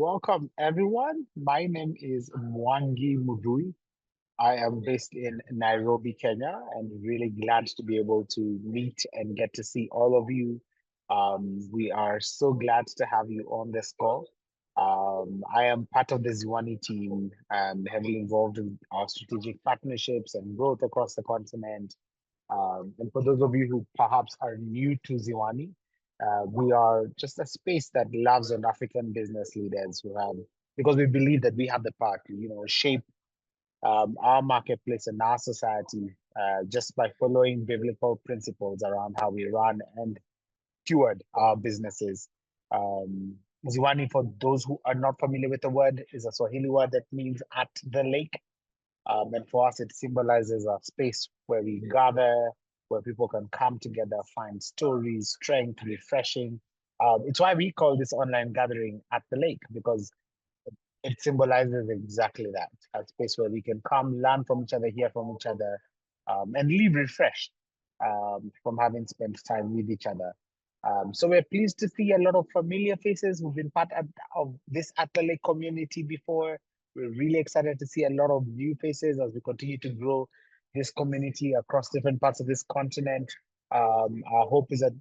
welcome everyone. My name is Mwangi Mudui. I am based in Nairobi, Kenya, and really glad to be able to meet and get to see all of you. We are so glad to have you on this call. I am part of the Ziwani team, heavily involved in our strategic partnerships and growth across the continent. And for those of you who perhaps are new to Ziwani, we are just a space that loves on African business leaders who have, because we believe that we have the power to, shape our marketplace and our society just by following biblical principles around how we run and steward our businesses. Um, Ziwani, for those who are not familiar with the word, is a Swahili word that means at the lake. And for us, it symbolizes a space where we gather, where people can come together, find stories, strength, refreshing. It's why we call this online gathering at the lake, because it symbolizes exactly that, a space where we can come, learn from each other, hear from each other, and leave refreshed from having spent time with each other. So we're pleased to see a lot of familiar faces who've been of this At the Lake community before. We're really excited to see a lot of new faces as we continue to grow this community across different parts of this continent. Our hope is that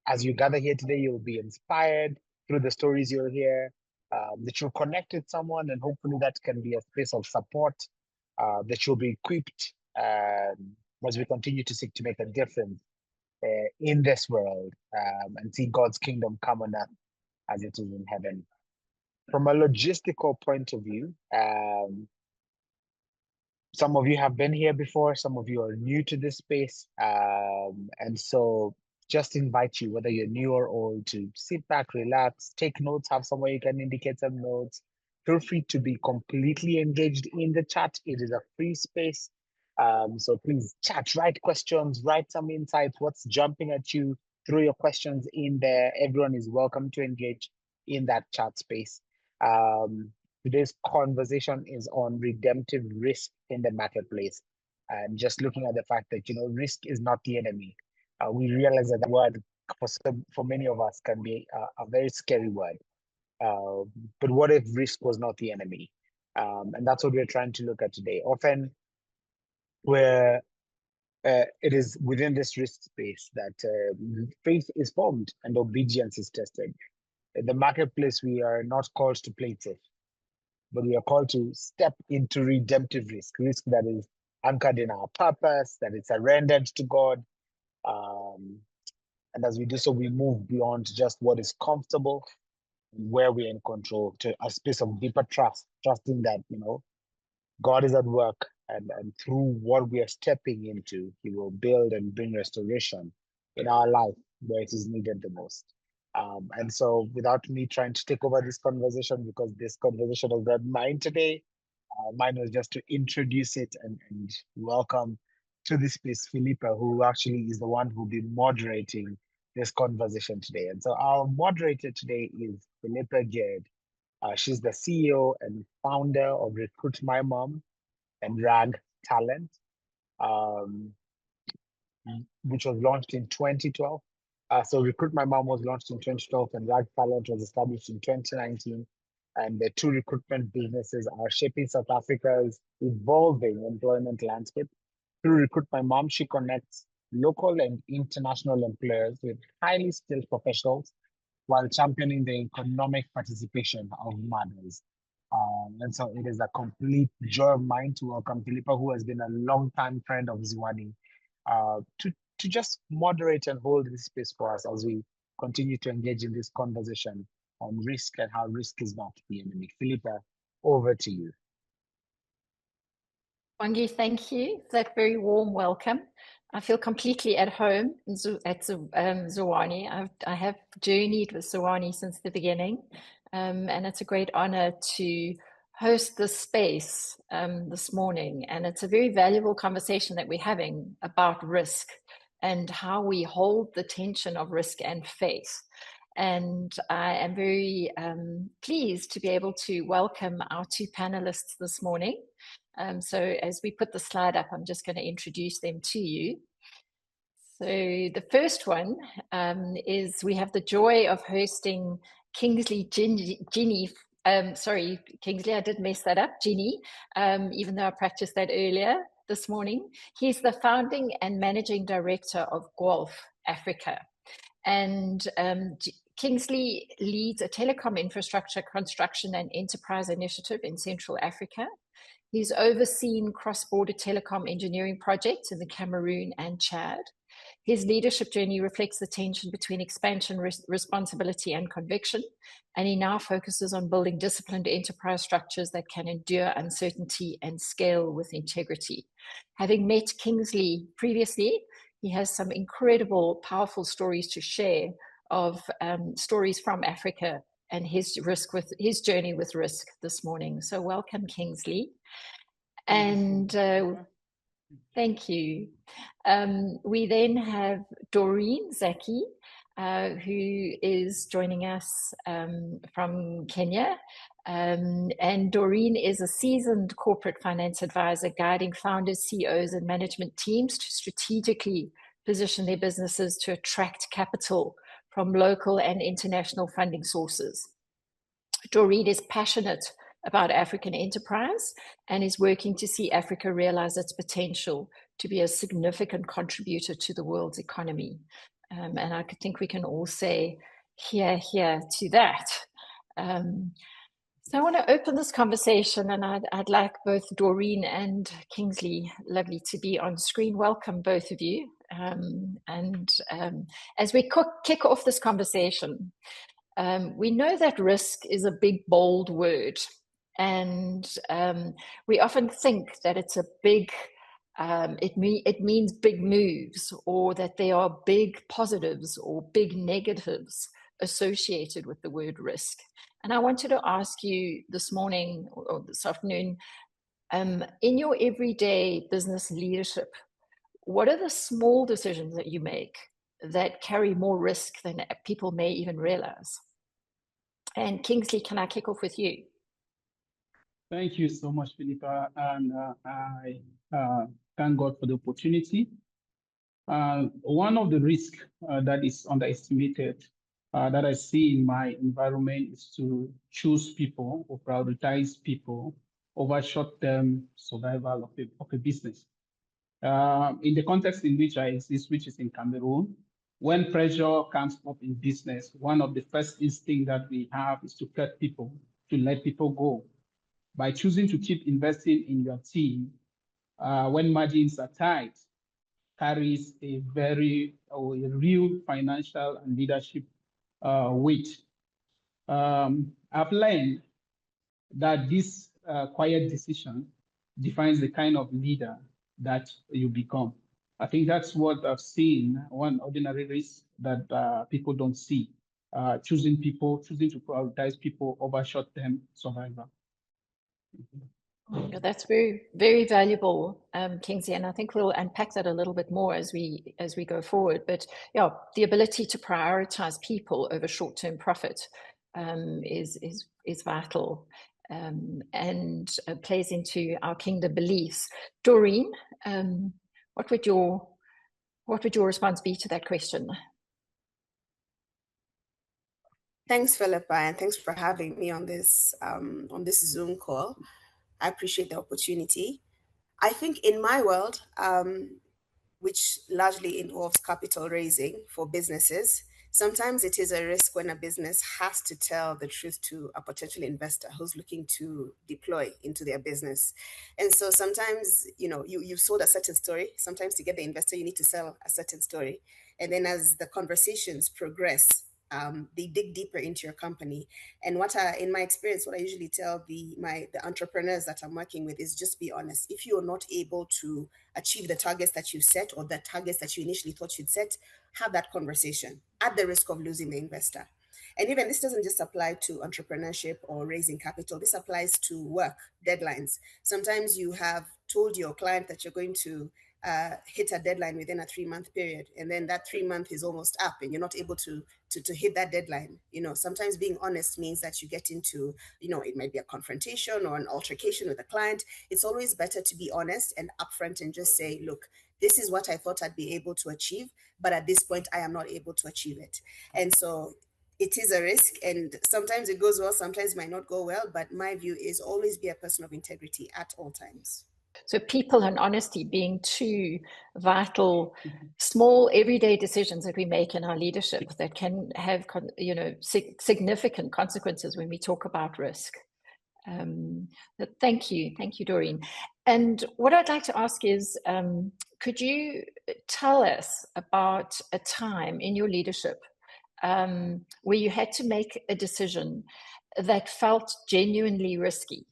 as you gather here today, you'll be inspired through the stories you'll hear, that you'll connect with someone, and hopefully that can be a space of support, that you'll be equipped as we continue to seek to make a difference in this world and see God's kingdom come on earth as it is in heaven. From a logistical point of view, some of you have been here before, some of you are new to this space. And so just invite you, whether you're new or old, to sit back, relax, take notes, have somewhere you can indicate some notes. Feel free to be completely engaged in the chat. It is a free space. So please chat, write questions, write some insights, what's jumping at you, throw your questions in there. Everyone is welcome to engage in that chat space. Today's conversation is on redemptive risk in the marketplace, and just looking at the fact that risk is not the enemy. We realize that the word for many of us can be a very scary word. But what if risk was not the enemy? And that's what we're trying to look at today. Often, where it is within this risk space that faith is formed and obedience is tested. In the marketplace, we are not called to play safe, but we are called to step into redemptive risk that is anchored in our purpose, that is surrendered to God. And as we do so, we move beyond just what is comfortable, where we're in control, to a space of deeper trust, trusting that, God is at work, and through what we are stepping into, He will build and bring restoration in our life where it is needed the most. And so, without me trying to take over this conversation, because this conversation is not mine today, mine was just to introduce it and welcome to this place Phillipa, who actually is the one who will be moderating this conversation today. And so, our moderator today is Phillipa Geard. She's the CEO and founder of Recruit My Mom and Rag Talent, which was launched in 2012. So Recruit My Mom was launched in 2012 and Rag Talent was established in 2019. And the two recruitment businesses are shaping South Africa's evolving employment landscape. Through Recruit My Mom, she connects local and international employers with highly skilled professionals while championing the economic participation of mothers. And so it is a complete joy of mine to welcome Phillipa, who has been a long-time friend of Ziwani, to just moderate and hold this space for us as we continue to engage in this conversation on risk and how risk is not the enemy. Phillipa, over to you. Wangi, thank you for that very warm welcome. I feel completely at home at Ziwani. I have journeyed with Ziwani since the beginning, and it's a great honor to host this space this morning. And it's a very valuable conversation that we're having about risk and how we hold the tension of risk and faith. And I am very pleased to be able to welcome our two panelists this morning. So as we put the slide up, I'm just going to introduce them to you. So the first one is we have the joy of hosting Kingsley Jini sorry, Kingsley, I did mess that up. Jini, even though I practiced that earlier this morning. He's the founding and managing director of Guelph Africa. And Kingsley leads a telecom infrastructure construction and enterprise initiative in Central Africa. He's overseen cross-border telecom engineering projects in the Cameroon and Chad. His leadership journey reflects the tension between expansion, responsibility, and conviction, and he now focuses on building disciplined enterprise structures that can endure uncertainty and scale with integrity. Having met Kingsley previously, he has some incredible, powerful stories to share of stories from Africa and his journey with risk this morning. So welcome, Kingsley. And thank you. We then have Doreen Zaki, who is joining us from Kenya. And Doreen is a seasoned corporate finance advisor guiding founders, CEOs, and management teams to strategically position their businesses to attract capital from local and international funding sources. Doreen is passionate about African enterprise and is working to see Africa realize its potential to be a significant contributor to the world's economy. And I think we can all say here to that. So I want to open this conversation, and I'd like both Doreen and Kingsley, lovely to be on screen. Welcome, both of you. As we kick off this conversation, we know that risk is a big, bold word, and we often think that it's a big, it means big moves, or that there are big positives or big negatives associated with the word risk. And I wanted to ask you this morning or this afternoon, in your everyday business leadership, what are the small decisions that you make that carry more risk than people may even realize? And Kingsley, can I kick off with you? Thank you so much, Phillipa, and I thank God for the opportunity. One of the risks that is underestimated that I see in my environment is to choose people or prioritize people over short-term survival of a business. In the context in which I exist, which is in Cameroon, when pressure comes up in business, one of the first instincts that we have is to cut people, to let people go. By choosing to keep investing in your team, when margins are tight, carries a real financial and leadership weight. I've learned that this quiet decision defines the kind of leader that you become. I think that's what I've seen, one ordinary risk that people don't see, choosing to prioritize people over short-term survival. That's very, very valuable, Kingsley, and I think we'll unpack that a little bit more as we go forward. But yeah, the ability to prioritize people over short-term profit is vital, and plays into our kingdom beliefs. Doreen, what would your response be to that question? Thanks, Phillipa, and thanks for having me on this Zoom call. I appreciate the opportunity. I think in my world, which largely involves capital raising for businesses, sometimes it is a risk when a business has to tell the truth to a potential investor who's looking to deploy into their business. And so sometimes, you've sold a certain story. Sometimes to get the investor, you need to sell a certain story. And then as the conversations progress, they dig deeper into your company. And in my experience, what I usually tell the entrepreneurs that I'm working with is just be honest. If you're not able to achieve the targets that you set or the targets that you initially thought you'd set, have that conversation at the risk of losing the investor. And even this doesn't just apply to entrepreneurship or raising capital. This applies to work deadlines. Sometimes you have told your client that you're going to hit a deadline within a 3-month period, and then that 3 month is almost up and you're not able to hit that deadline. Sometimes being honest means that you get into, it might be a confrontation or an altercation with a client. It's always better to be honest and upfront and just say, look, this is what I thought I'd be able to achieve, but at this point I am not able to achieve it. And so it is a risk, and sometimes it goes well, sometimes it might not go well. But my view is always be a person of integrity at all times. So people and honesty being two vital, small, everyday decisions that we make in our leadership that can have, significant consequences when we talk about risk. Thank you, Doreen. And what I'd like to ask is, could you tell us about a time in your leadership where you had to make a decision that felt genuinely risky?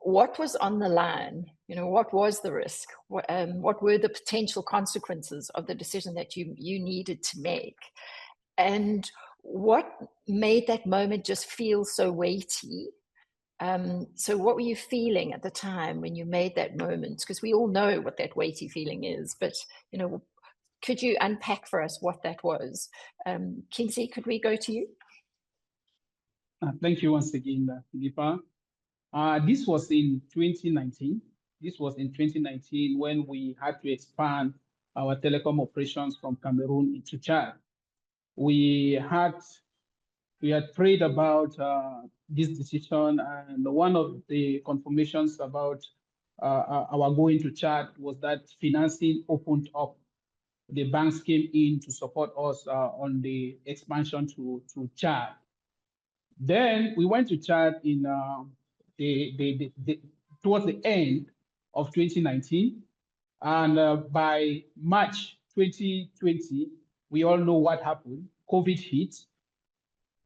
What was on the line? What was the risk? What were the potential consequences of the decision that you needed to make? And what made that moment just feel so weighty? So what were you feeling at the time when you made that moment? Because we all know what that weighty feeling is, but could you unpack for us what that was? Kingsley, could we go to you? Thank you once again, Phillipa. This was in 2019. This was in 2019 when we had to expand our telecom operations from Cameroon into Chad. We had prayed about this decision, and one of the confirmations about our going to Chad was that financing opened up. The banks came in to support us on the expansion to Chad. Then we went to Chad in towards the end of 2019, and by March 2020, we all know what happened. COVID hit.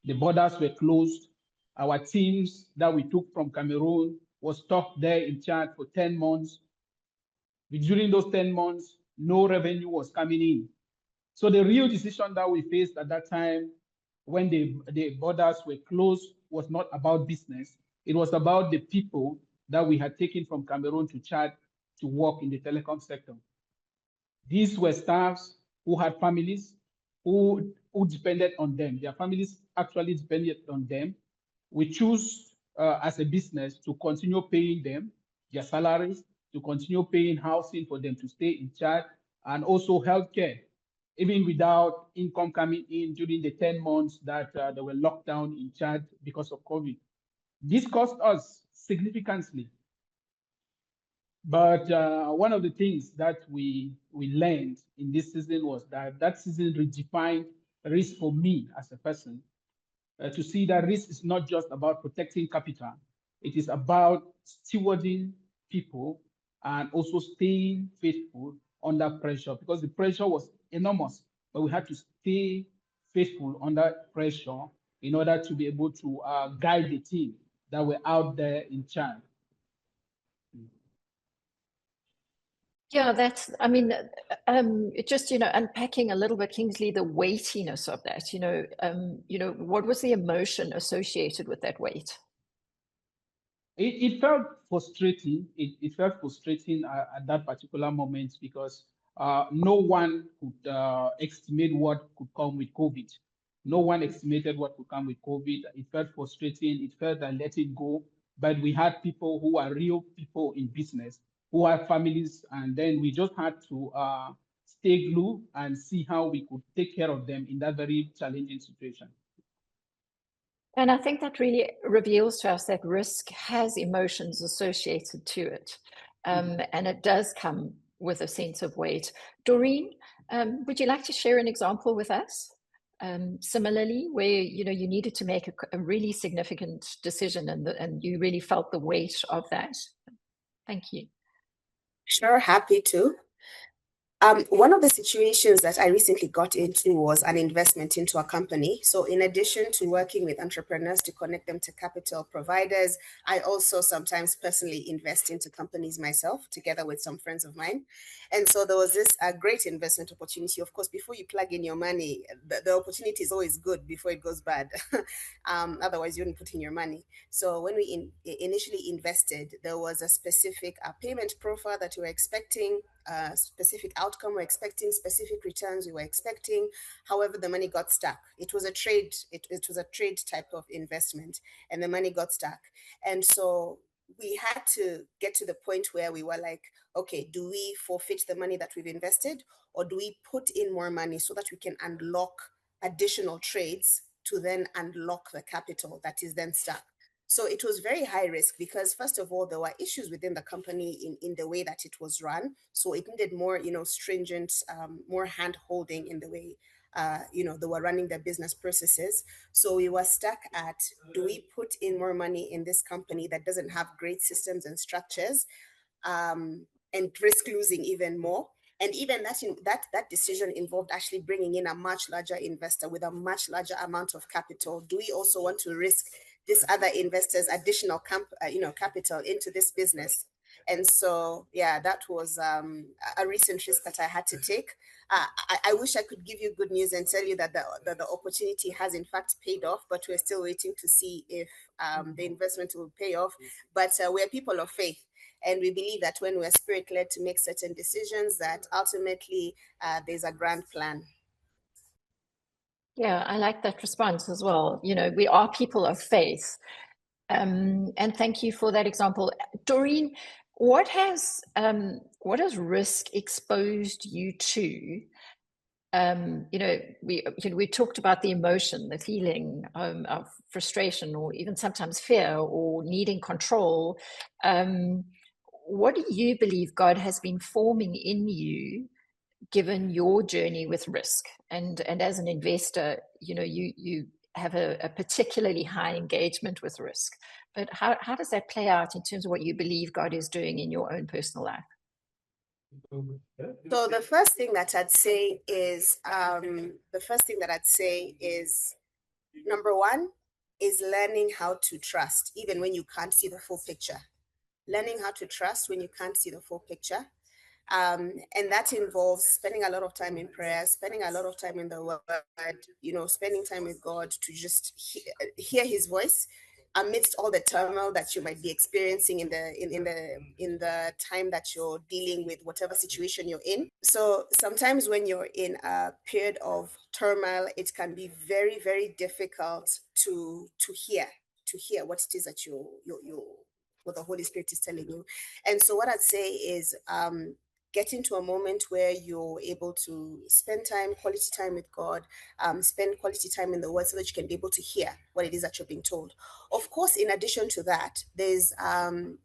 The borders were closed. Our teams that we took from Cameroon was stuck there in Chad for 10 months. During those 10 months, no revenue was coming in. So the real decision that we faced at that time when the borders were closed was not about business. It was about the people that we had taken from Cameroon to Chad to work in the telecom sector. These were staffs who had families who depended on them. Their families actually depended on them. We choose as a business to continue paying them their salaries, to continue paying housing for them to stay in Chad, and also healthcare, even without income coming in during the 10 months that they were locked down in Chad because of COVID. This cost us significantly. But one of the things that we learned in this season was that season redefined risk for me as a person, to see that risk is not just about protecting capital. It is about stewarding people and also staying faithful under pressure, because the pressure was enormous, but we had to stay faithful under pressure in order to be able to guide the team that were out there in Chad. Yeah, just, unpacking a little bit, Kingsley, the weightiness of that, what was the emotion associated with that weight? It felt frustrating. It felt frustrating at that particular moment, because no one could estimate what could come with COVID. No one estimated what could come with COVID. It felt frustrating. It felt like let it go. But we had people who are real people in business, who have families, and then we just had to stay glued and see how we could take care of them in that very challenging situation. And I think that really reveals to us that risk has emotions associated to it. And it does come with a sense of weight. Doreen, would you like to share an example with us? Similarly, where you needed to make a really significant decision, and you really felt the weight of that. Thank you. Sure, happy to. One of the situations that I recently got into was an investment into a company. So in addition to working with entrepreneurs to connect them to capital providers, I also sometimes personally invest into companies myself, together with some friends of mine. And so there was this great investment opportunity. Of course, before you plug in your money, the opportunity is always good before it goes bad. Otherwise, you wouldn't put in your money. So when we initially invested, there was a specific payment profile that we were expecting, specific outcome we're expecting, specific returns we were expecting. However, the money got stuck. It was a trade. It was a trade type of investment, and the money got stuck. And so we had to get to the point where we were like, okay, do we forfeit the money that we've invested, or do we put in more money so that we can unlock additional trades to then unlock the capital that is then stuck. So it was very high risk because, first of all, there were issues within the company in the way that it was run. So it needed more, stringent, more hand holding in the way, they were running their business processes. So we were stuck at, do we put in more money in this company that doesn't have great systems and structures, and risk losing even more? And even that decision involved actually bringing in a much larger investor with a much larger amount of capital. Do we also want to risk this other investors' additional capital into this business? And so, yeah, that was a recent risk that I had to take. I wish I could give you good news and tell you that the opportunity has in fact paid off, but we're still waiting to see if the investment will pay off. But we're people of faith. And we believe that when we're spirit-led to make certain decisions, that ultimately there's a grand plan. Yeah, I like that response as well. We are people of faith. And thank you for that example. Doreen, what has risk exposed you to? We talked about the emotion, the feeling of frustration, or even sometimes fear, or needing control. What do you believe God has been forming in you, given your journey with risk? And as an investor, you have a particularly high engagement with risk. But how does that play out in terms of what you believe God is doing in your own personal life? So the first thing that I'd say is, number one is learning how to trust, even when you can't see the full picture. Learning how to trust when you can't see the full picture. And that involves spending a lot of time in prayer, spending a lot of time in the word, spending time with God to just hear his voice amidst all the turmoil that you might be experiencing in the time that you're dealing with whatever situation you're in. So sometimes when you're in a period of turmoil, it can be very, very difficult to hear what it is that what the Holy Spirit is telling you. And so what I'd say is get into a moment where you're able to spend quality time with God, spend quality time in the Word, so that you can be able to hear what it is that you're being told. Of course, in addition to that, there's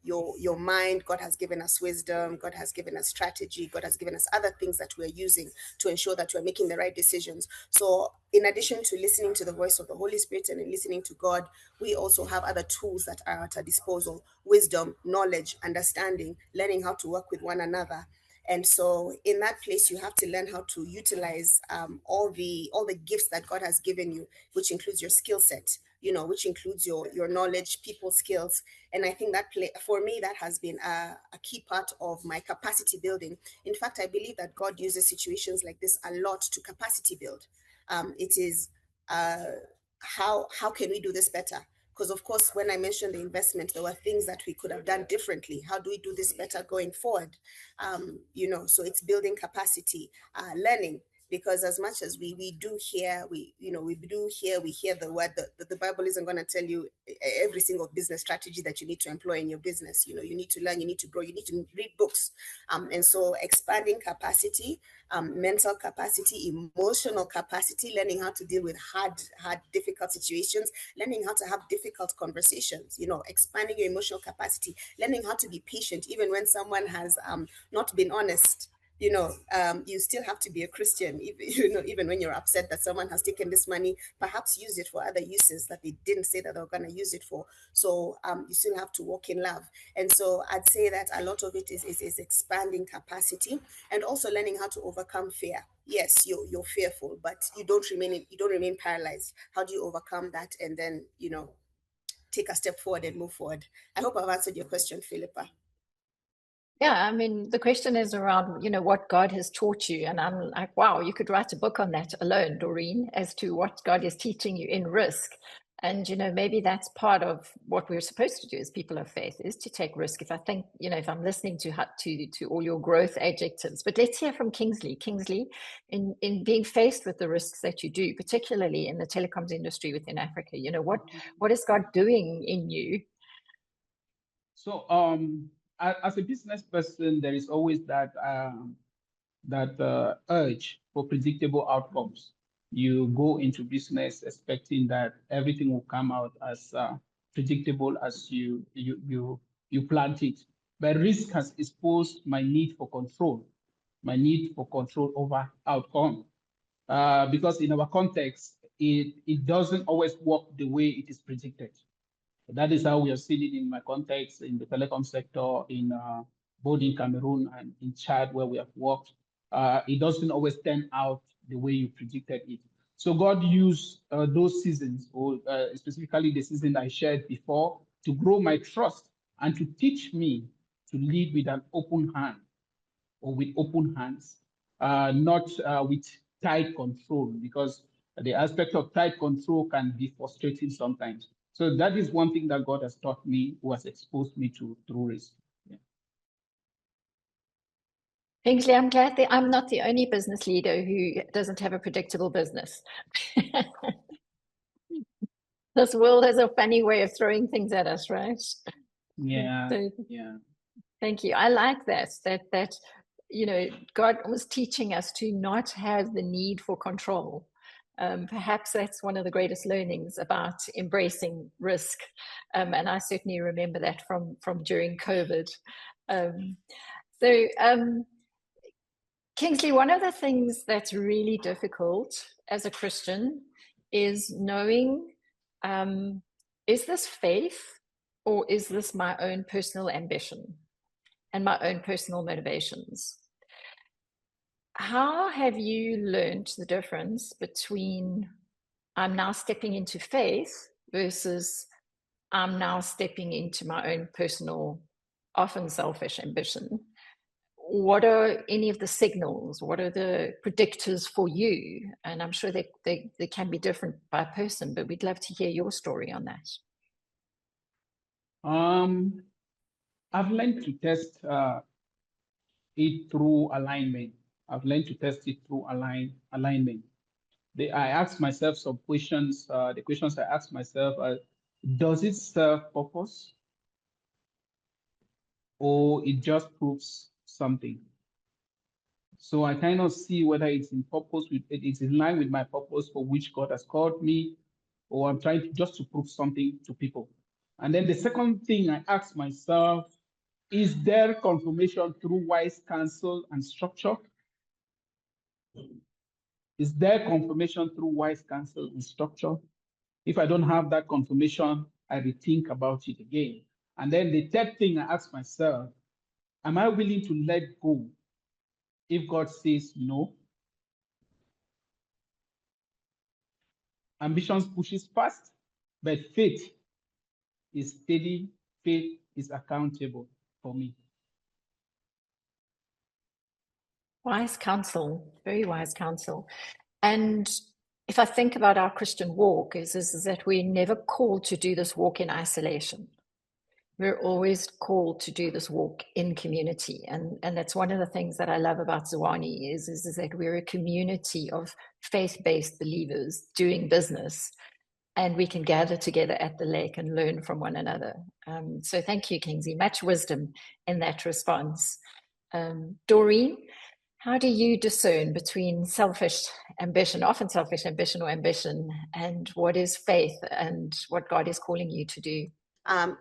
your mind. God has given us wisdom. God has given us strategy. God has given us other things that we're using to ensure that we're making the right decisions. So in addition to listening to the voice of the Holy Spirit and listening to God, we also have other tools that are at our disposal: wisdom, knowledge, understanding, learning how to work with one another. And so in that place, you have to learn how to utilize all the gifts that God has given you, which includes your skill set, which includes your knowledge, people skills. And I think that for me, that has been a key part of my capacity building. In fact, I believe that God uses situations like this a lot to capacity build. It is how can we do this better? Because of course, when I mentioned the investment, there were things that we could have done differently. How do we do this better going forward? So it's building capacity, learning. Because as much as we do hear, we hear the word. The Bible isn't going to tell you every single business strategy that you need to employ in your business. You need to learn, you need to grow, you need to read books. And so expanding capacity, mental capacity, emotional capacity, learning how to deal with hard, difficult situations, learning how to have difficult conversations, expanding your emotional capacity, learning how to be patient, even when someone has not been honest. You still have to be a Christian, even when you're upset that someone has taken this money, perhaps use it for other uses that they didn't say that they were going to use it for. So you still have to walk in love. And so I'd say that a lot of it is expanding capacity, and also learning how to overcome fear. Yes, you're fearful, but you don't remain paralyzed. How do you overcome that and then take a step forward and move forward? I hope I've answered your question, Phillipa. Yeah, I mean, the question is around, what God has taught you. And I'm like, wow, you could write a book on that alone, Doreen, as to what God is teaching you in risk. And, maybe that's part of what we're supposed to do as people of faith, is to take risk. If I think, if I'm listening to all your growth adjectives. But let's hear from Kingsley. Kingsley, in being faced with the risks that you do, particularly in the telecoms industry within Africa, what is God doing in you? So, as a business person, there is always that urge for predictable outcomes. You go into business expecting that everything will come out as predictable as you planned it. But risk has exposed my need for control, over outcome. Because in our context, it doesn't always work the way it is predicted. That is how we have seen it in my context in the telecom sector, in both in Cameroon and in Chad, where we have worked. It doesn't always turn out the way you predicted it. So God used those seasons, or specifically the season I shared before, to grow my trust and to teach me to lead with an open hand, or with open hands, not with tight control, because the aspect of tight control can be frustrating sometimes. So that is one thing that God has taught me, who has exposed me to through risk. Yeah. Kingsley, I'm glad that I'm not the only business leader who doesn't have a predictable business. This world has a funny way of throwing things at us, right? Yeah. So, Yeah. thank you. I like that you know, God was teaching us to not have the need for control. Perhaps that's one of the greatest learnings about embracing risk, and I certainly remember that from during COVID. Kingsley, one of the things that's really difficult as a Christian is knowing, is this faith or is this my own personal ambition and my own personal motivations? How have you learned the difference between I'm now stepping into faith versus I'm now stepping into my own personal, often selfish ambition? What are any of the signals? What are the predictors for you? And I'm sure they can be different by person, but we'd love to hear your story on that. I've learned to test it through alignment. I've learned to test it through alignment. I ask myself some questions. The questions I ask myself are, does it serve purpose, or it just proves something? So I kind of see whether it's in purpose, it's in line with my purpose for which God has called me, or I'm trying to just to prove something to people. And then the second thing I ask myself, is there confirmation through wise counsel and structure? Is there confirmation through wise counsel and structure? If I don't have that confirmation, I rethink about it again. And then the third thing I ask myself, am I willing to let go if God says no? Ambition pushes fast, but faith is steady. Faith is accountable for me. Wise counsel, very wise counsel. And if I think about our Christian walk, is that we're never called to do this walk in isolation. We're always called to do this walk in community. And that's one of the things that I love about Zwane is that we're a community of faith-based believers doing business, and we can gather together at the lake and learn from one another. So thank you, Kingsley. Much wisdom in that response. Doreen, how do you discern between selfish ambition, often selfish ambition or ambition, and what is faith and what God is calling you to do?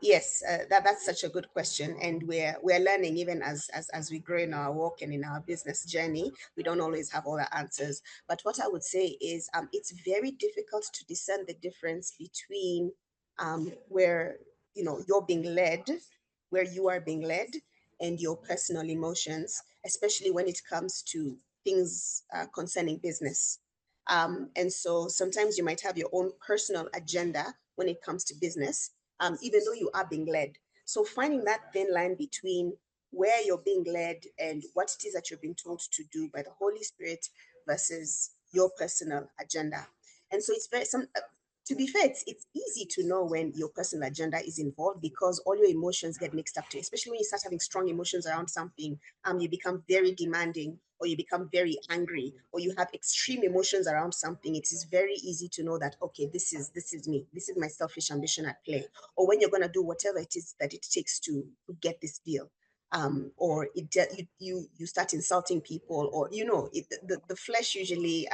Yes, that's such a good question, and we're learning even as we grow in our walk and in our business journey. We don't always have all the answers, but what I would say is it's very difficult to discern the difference between where you're being led, where you are being led, and your personal emotions, especially when it comes to things concerning business. And so sometimes you might have your own personal agenda when it comes to business, even though you are being led. So finding that thin line between where you're being led and what it is that you're being told to do by the Holy Spirit versus your personal agenda. And so it's to be fair, it's easy to know when your personal agenda is involved because all your emotions get mixed up to it, especially when you start having strong emotions around something. You become very demanding, or you become very angry, or you have extreme emotions around something. It is very easy to know that, okay, this is me. This is my selfish ambition at play. Or when you're going to do whatever it is that it takes to get this deal. or you start insulting people, or the flesh usually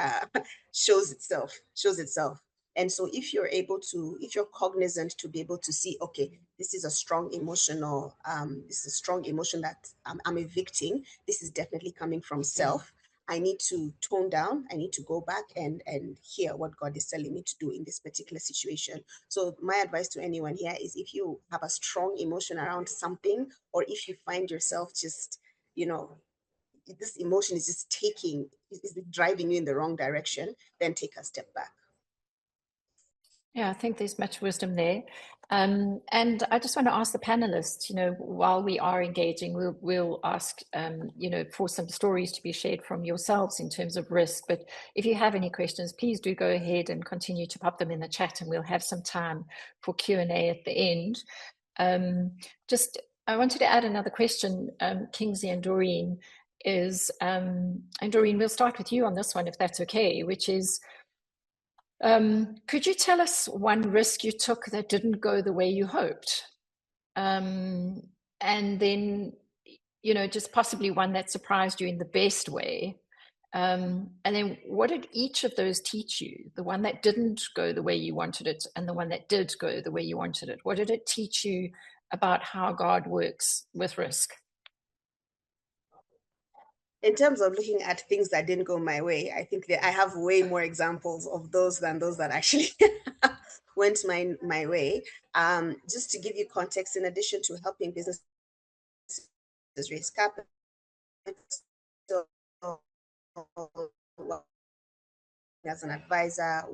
shows itself. And so if you're cognizant to be able to see, okay, this is a strong emotion that I'm evicting. This is definitely coming from self. I need to tone down. I need to go back and hear what God is telling me to do in this particular situation. So my advice to anyone here is, if you have a strong emotion around something, or if you find yourself just, this emotion is just is driving you in the wrong direction, then take a step back. Yeah, I think there's much wisdom there. And I just want to ask the panelists, while we are engaging, we'll ask, for some stories to be shared from yourselves in terms of risk. But if you have any questions, please do go ahead and continue to pop them in the chat, and we'll have some time for Q&A at the end. I wanted to add another question, Kingsley and Doreen, and Doreen, we'll start with you on this one, if that's okay, which is, could you tell us one risk you took that didn't go the way you hoped? And then, just possibly one that surprised you in the best way. And then what did each of those teach you? The one that didn't go the way you wanted it, and the one that did go the way you wanted it. What did it teach you about how God works with risk? In terms of looking at things that didn't go my way, I think that I have way more examples of those than those that actually went my way. Just to give you context, in addition to helping businesses raise capital, as an advisor,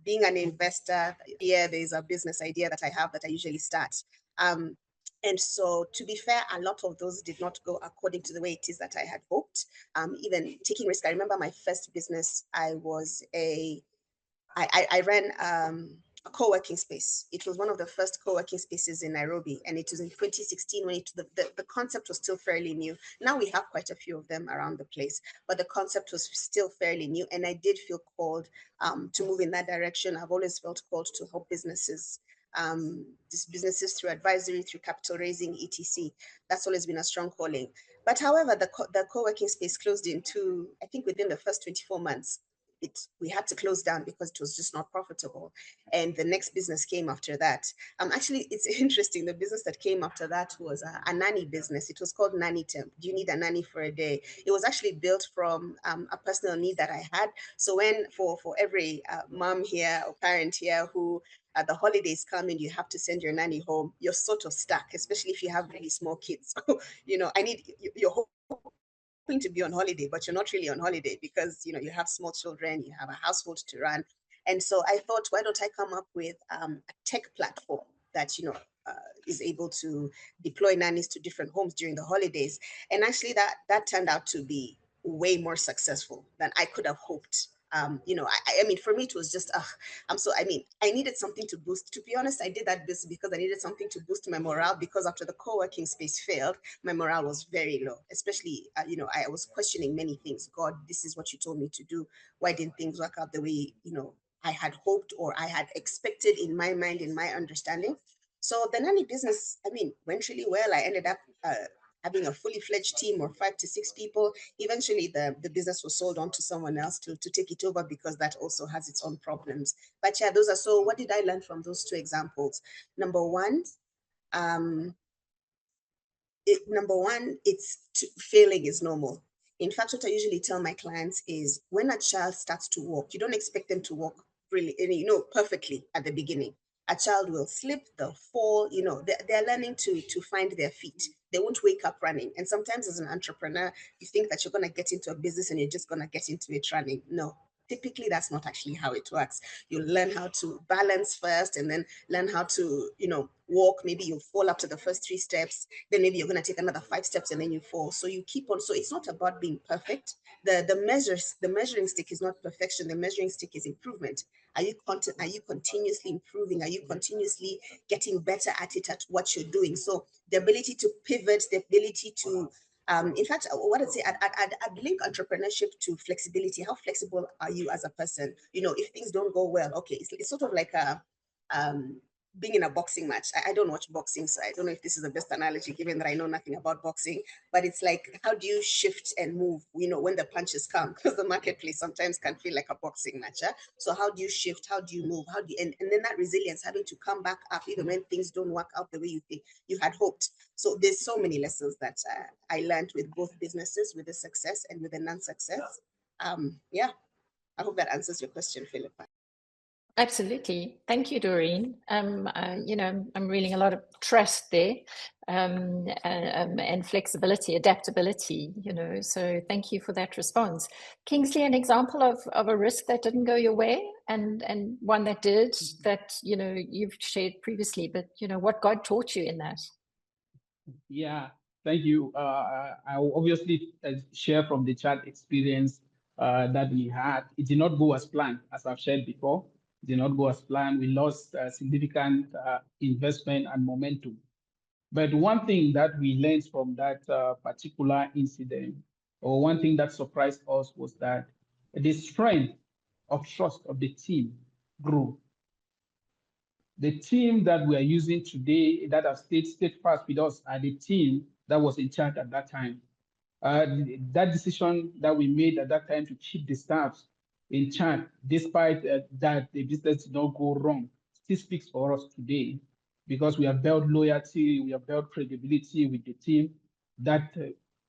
being an investor, there's a business idea that I have that I usually start. And so, to be fair, a lot of those did not go according to the way it is that I had hoped. Even taking risk. I remember my first business, I ran a co-working space. It was one of the first co-working spaces in Nairobi, and it was in 2016 when the concept was still fairly new. Now we have quite a few of them around the place, but the concept was still fairly new, and I did feel called to move in that direction. I've always felt called to help businesses, through advisory, through capital raising, etc. That's always been a strong calling. But however, the co-working space closed I think within the first 24 months. We had to close down because it was just not profitable. And the next business came after that. Actually, it's interesting. The business that came after that was a nanny business. It was called Nanny Temp. Do you need a nanny for a day? It was actually built from a personal need that I had. So when for every mom here or parent here who the holidays come and you have to send your nanny home, you're sort of stuck, especially if you have really small kids. You're hoping to be on holiday, but you're not really on holiday because you have small children, you have a household to run. And so I thought, why don't I come up with a tech platform that is able to deploy nannies to different homes during the holidays. And actually that turned out to be way more successful than I could have hoped. I mean, for me, it was just, I needed something to boost. To be honest, I did that business because I needed something to boost my morale, because after the co-working space failed, my morale was very low, especially, I was questioning many things. God, this is what you told me to do. Why didn't things work out the way, I had hoped or I had expected in my mind, in my understanding? So the nanny business, went really well. I ended up having a fully fledged team of 5 to 6 people. Eventually, the business was sold on to someone else to take it over, because that also has its own problems. But yeah, so what did I learn from those two examples? Number one, failing is normal. In fact, what I usually tell my clients is, when a child starts to walk, you don't expect them to walk really, perfectly at the beginning. A child will slip, they'll fall, they're learning to find their feet. They won't wake up running. And sometimes as an entrepreneur, you think that you're going to get into a business and you're just going to get into it running. No, typically that's not actually how it works. You learn how to balance first, and then learn how to, walk. Maybe you fall up to the first 3 steps, then maybe you're going to take another 5 steps, and then you fall. So you keep on. So it's not about being perfect. The measuring stick is not perfection. The measuring stick is improvement. Are you continuously improving? Are you continuously getting better at it, at what you're doing? So the ability to pivot, the ability to in fact, what I'd say, I'd link entrepreneurship to flexibility. How flexible are you as a person? If things don't go well, okay, it's sort of like being in a boxing match. I don't watch boxing, so I don't know if this is the best analogy, given that I know nothing about boxing. But it's like, how do you shift and move, when the punches come? Because the marketplace sometimes can feel like a boxing match. So how do you shift? How do you move? And then that resilience, having to come back up even when things don't work out the way you think you had hoped. So there's so many lessons that I learned with both businesses, with the success and with the non-success. Yeah, I hope that answers your question, Philippa. Absolutely. Thank you, Doreen. I'm reading a lot of trust there, and flexibility, adaptability, so thank you for that response. Kingsley, an example of a risk that didn't go your way and one that did, that, you've shared previously, but, what God taught you in that. Yeah, thank you. I will obviously share from the chat experience that we had. It did not go as planned, as I've shared before. It did not go as planned. We lost significant investment and momentum. But one thing that we learned from that particular incident, or one thing that surprised us, was that the strength of trust of the team grew. The team that we are using today that have stayed steadfast with us are the team that was in charge at that time. That decision that we made at that time to keep the staff in charge, despite that the business did not go wrong, still speaks for us today, because we have built loyalty, we have built credibility with the team, that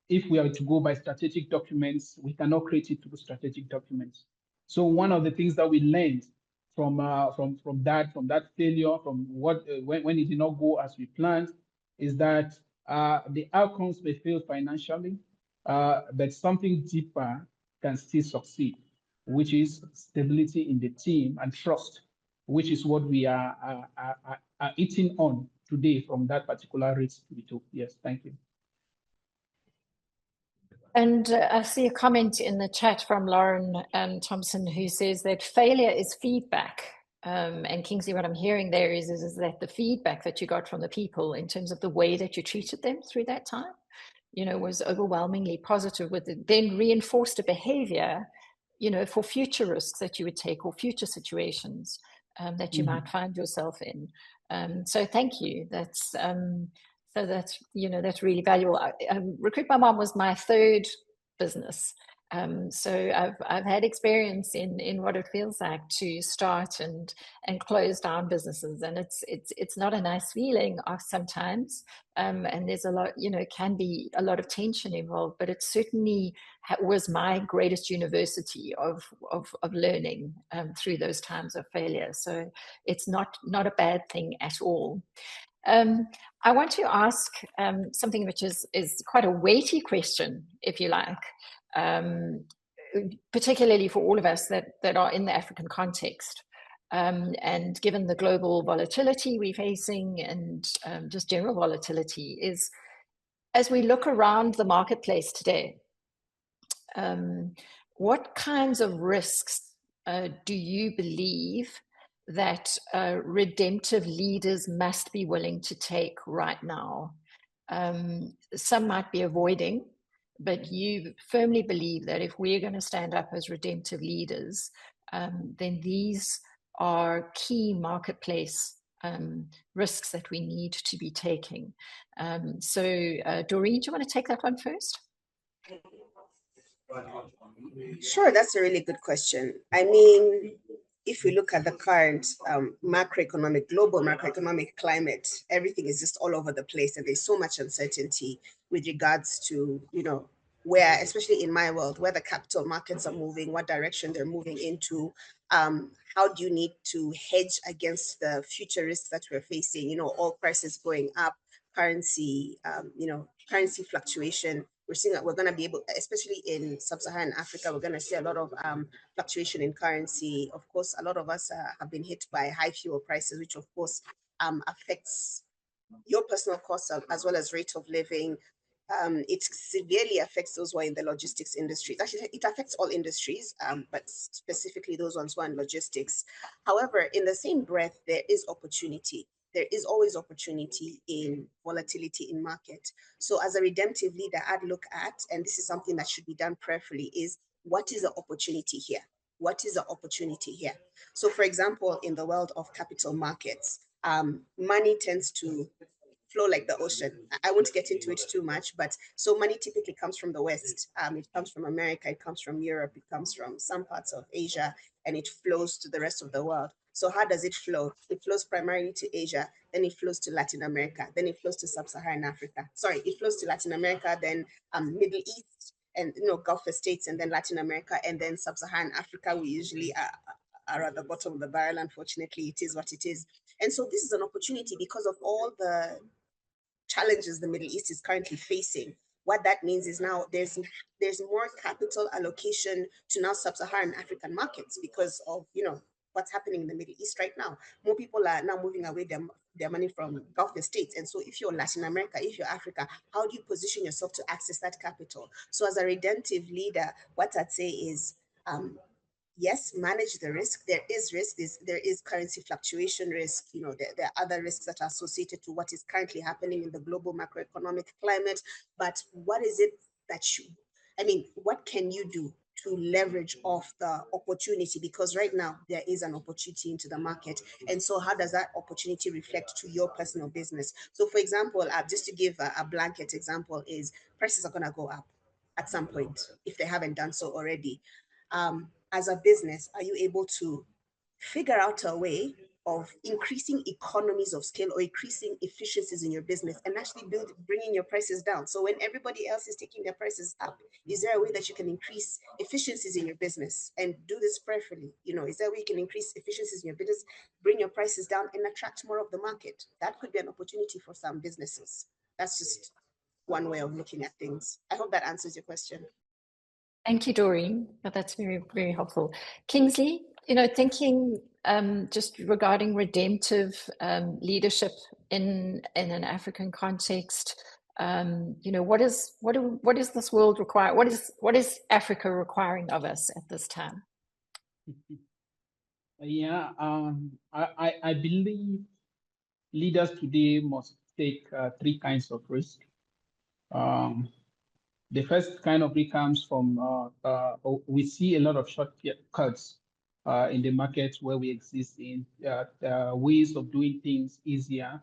if we are to go by strategic documents, we cannot create it through strategic documents. So one of the things that we learned from that failure, from when it did not go as we planned, is that the outcomes may fail financially, but something deeper can still succeed, which is stability in the team and trust, which is what we are eating on today from that particular risk we took. Yes, thank you. And I see a comment in the chat from Lauren Thompson, who says that failure is feedback. And Kingsley, what I'm hearing there is that the feedback that you got from the people in terms of the way that you treated them through that time, was overwhelmingly positive, with it, then reinforced a behavior, for future risks that you would take, or future situations that you might find yourself in. So thank you. That's that's really valuable. Recruit My Mom was my third business. So I've had experience in what it feels like to start and close down businesses, and it's not a nice feeling sometimes, and there's a lot, can be a lot of tension involved, but it certainly was my greatest university of learning through those times of failure. So it's not a bad thing at all. I want to ask something which is quite a weighty question, if you like, particularly for all of us that are in the African context. And given the global volatility we're facing, and just general volatility, is as we look around the marketplace today, what kinds of risks do you believe that redemptive leaders must be willing to take right now? Some might be avoiding, but you firmly believe that if we're going to stand up as redemptive leaders, then these are key marketplace risks that we need to be taking. So Doreen, do you want to take that one first? Sure, that's a really good question. I mean, if we look at the current global macroeconomic climate, everything is just all over the place, and there's so much uncertainty with regards to, where, especially in my world, where the capital markets are moving, what direction they're moving into. How do you need to hedge against the future risks that we're facing? Oil prices going up, currency fluctuation. We're seeing that we're going to be able, especially in sub-Saharan Africa, we're going to see a lot of fluctuation in currency. Of course, a lot of us have been hit by high fuel prices, which of course affects your personal costs as well as rate of living. It severely affects those who are in the logistics industry. Actually, it affects all industries, but specifically those ones who are in logistics. However, in the same breath, there is opportunity. There is always opportunity in volatility in market. So as a redemptive leader, I'd look at, and this is something that should be done prayerfully, is what is the opportunity here? What is the opportunity here? So for example, in the world of capital markets, money tends to flow like the ocean. I won't get into it too much, but so money typically comes from the West. It comes from America, it comes from Europe, it comes from some parts of Asia, and it flows to the rest of the world. So how does it flow? It flows primarily to Asia, then it flows to Latin America, then it flows to Sub-Saharan Africa. Sorry, it flows to Latin America, then Middle East, and Gulf states, and then Latin America, and then Sub-Saharan Africa. We usually are at the bottom of the barrel. Unfortunately, it is what it is. And so this is an opportunity because of all the challenges the Middle East is currently facing. What that means is now there's more capital allocation to now sub-Saharan African markets because of what's happening in the Middle East right now. More people are now moving away their money from Gulf states. And so if you're Latin America, if you're Africa, how do you position yourself to access that capital? So as a redemptive leader, what I'd say is yes, manage the risk. There is risk. There is currency fluctuation risk. There are other risks that are associated to what is currently happening in the global macroeconomic climate. But what is it what can you do to leverage off the opportunity? Because right now there is an opportunity into the market. And so how does that opportunity reflect to your personal business? So for example, just to give a blanket example is prices are going to go up at some point if they haven't done so already. As a business, are you able to figure out a way of increasing economies of scale or increasing efficiencies in your business and actually bringing your prices down? So when everybody else is taking their prices up, is there a way that you can increase efficiencies in your business and do this prayerfully? Is there a way you can increase efficiencies in your business, bring your prices down and attract more of the market? That could be an opportunity for some businesses. That's just one way of looking at things. I hope that answers your question. Thank you, Doreen. That's very, very helpful. Kingsley, thinking just regarding redemptive leadership in an African context, what is this world require? What is Africa requiring of us at this time? Yeah, I believe leaders today must take three kinds of risk. The first kind of risk comes from, we see a lot of shortcuts in the markets where we exist in, ways of doing things easier.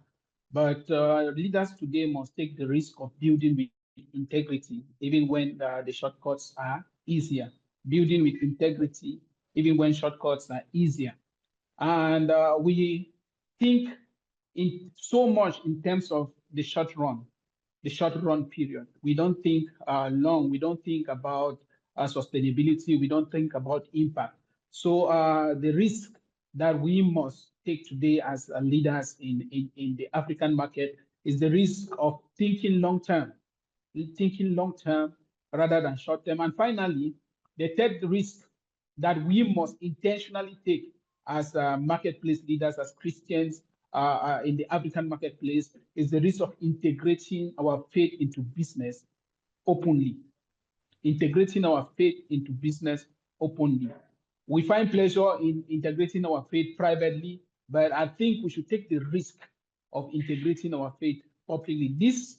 But leaders today must take the risk of building with integrity, even when the shortcuts are easier. Building with integrity, even when shortcuts are easier. And we think so much in terms of the short run period. We don't think long. We don't think about sustainability. We don't think about impact. So the risk that we must take today as leaders in the African market is the risk of thinking long term rather than short term. And finally, the third risk that we must intentionally take as marketplace leaders, as Christians, in the African marketplace is the risk of integrating our faith into business openly. Integrating our faith into business openly. We find pleasure in integrating our faith privately, but I think we should take the risk of integrating our faith publicly. These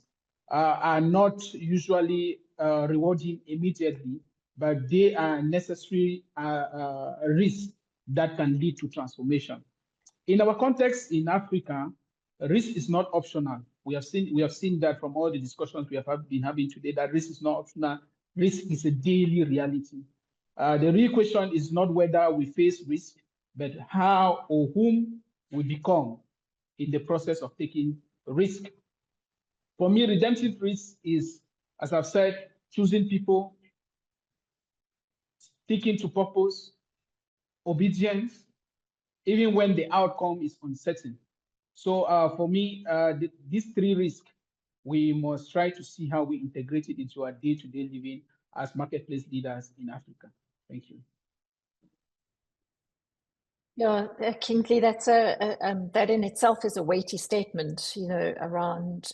are not usually rewarding immediately, but they are necessary risks that can lead to transformation. In our context in Africa, risk is not optional. We have seen that from all the discussions we have been having today, that risk is not optional. Risk is a daily reality. The real question is not whether we face risk, but how or whom we become in the process of taking risk. For me, redemptive risk is, as I've said, choosing people, sticking to purpose, obedience, even when the outcome is uncertain. So for me, these three risks, we must try to see how we integrate it into our day-to-day living as marketplace leaders in Africa. Thank you. Yeah, Kingsley, that's that in itself is a weighty statement, around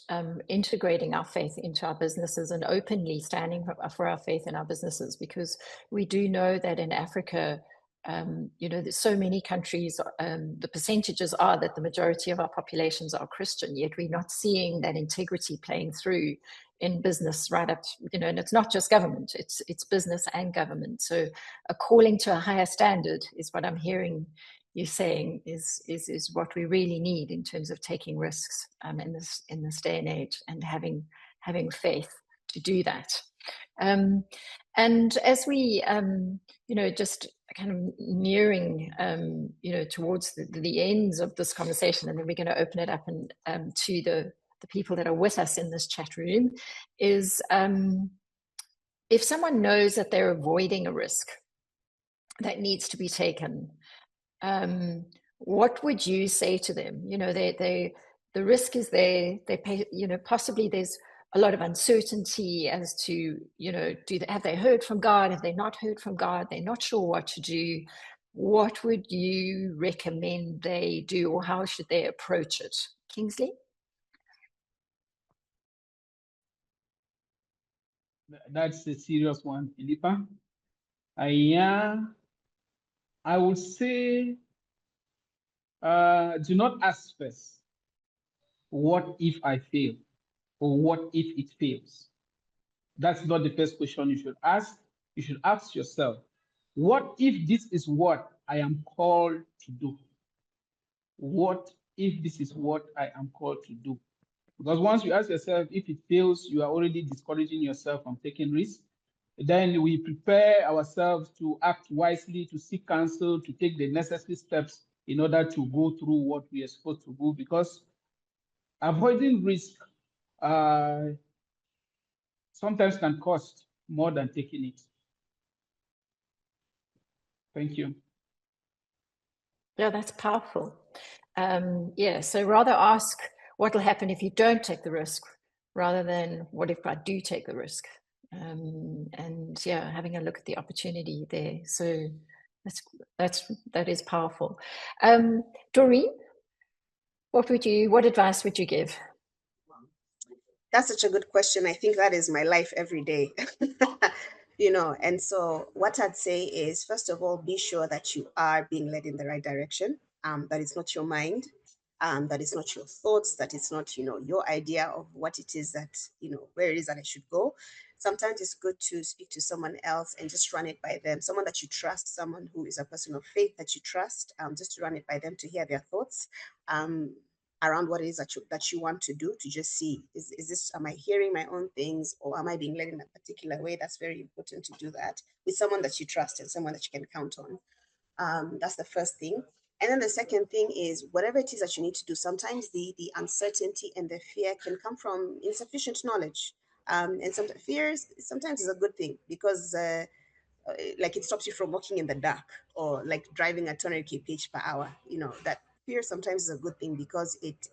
integrating our faith into our businesses and openly standing for our faith in our businesses, because we do know that in Africa, there's so many countries, the percentages are that the majority of our populations are Christian, yet we're not seeing that integrity playing through in business right up, and it's not just government, it's business and government. So a calling to a higher standard is what I'm hearing you saying is what we really need in terms of taking risks in this day and age, and having faith to do that. And as we, just kind of nearing, towards the ends of this conversation, and then we're going to open it up and to the people that are with us in this chat room, is if someone knows that they're avoiding a risk that needs to be taken, what would you say to them? The risk is there. They pay, possibly there's a lot of uncertainty as to, have they heard from God? Have they not heard from God? They're not sure what to do. What would you recommend they do, or how should they approach it? Kingsley? That's a serious one, Phillipa. I would say, do not ask first, what if I fail? Or what if it fails? That's not the first question you should ask. You should ask yourself, what if this is what I am called to do? What if this is what I am called to do? Because once you ask yourself, if it fails, you are already discouraging yourself from taking risks. Then we prepare ourselves to act wisely, to seek counsel, to take the necessary steps in order to go through what we are supposed to do. Because avoiding risk sometimes can cost more than taking it. Thank you. Yeah, that's powerful. So rather ask what will happen if you don't take the risk, rather than what if I do take the risk. Having a look at the opportunity there. So that is powerful. Doreen, what advice would you give? That's such a good question. I think that is my life every day. And so what I'd say is, first of all, be sure that you are being led in the right direction, that it's not your mind, that it's not your thoughts, that it's not, your idea of what it is that, where it is that I should go. Sometimes it's good to speak to someone else and just run it by them, someone that you trust, someone who is a person of faith that you trust, just to run it by them to hear their thoughts. Around what it is that you want to do, to just see, is this, am I hearing my own things, or am I being led in a particular way? That's very important to do that with someone that you trust and someone that you can count on. That's the first thing. And then the second thing is, whatever it is that you need to do, sometimes the uncertainty and the fear can come from insufficient knowledge. And some fears sometimes is a good thing, because like it stops you from walking in the dark, or like driving at 200 kph per hour. That fear sometimes is a good thing, because it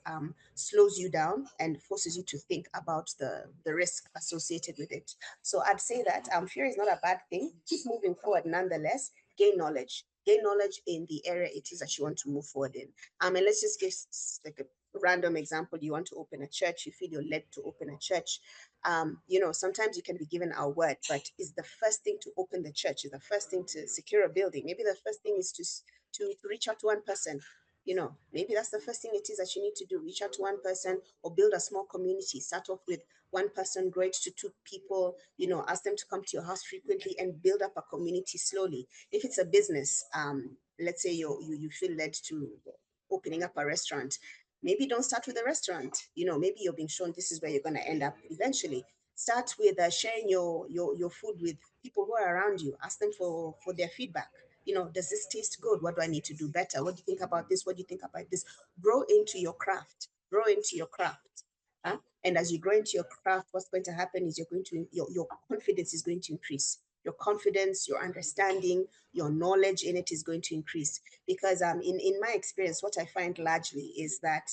slows you down and forces you to think about the risk associated with it. So I'd say that fear is not a bad thing. Keep moving forward nonetheless. Gain knowledge in the area it is that you want to move forward in. And let's just give like a random example. You want to open a church, you feel you're led to open a church. Sometimes you can be given our word, but is the first thing to open the church, is the first thing to secure a building. Maybe the first thing is to reach out to one person. Maybe that's the first thing it is that you need to do. Reach out to one person, or build a small community. Start off with one person, grow it to 2 people, ask them to come to your house frequently, and build up a community slowly. If it's a business, let's say you feel led to opening up a restaurant. Maybe don't start with a restaurant. Maybe you're being shown this is where you're going to end up eventually. Start with sharing your food with people who are around you. Ask them for their feedback. Does this taste good? What do I need to do better? What do you think about this? What do you think about this? Grow into your craft. Huh? And as you grow into your craft, what's going to happen is your confidence is going to increase. Your confidence, your understanding, your knowledge in it is going to increase. Because in my experience, what I find largely is that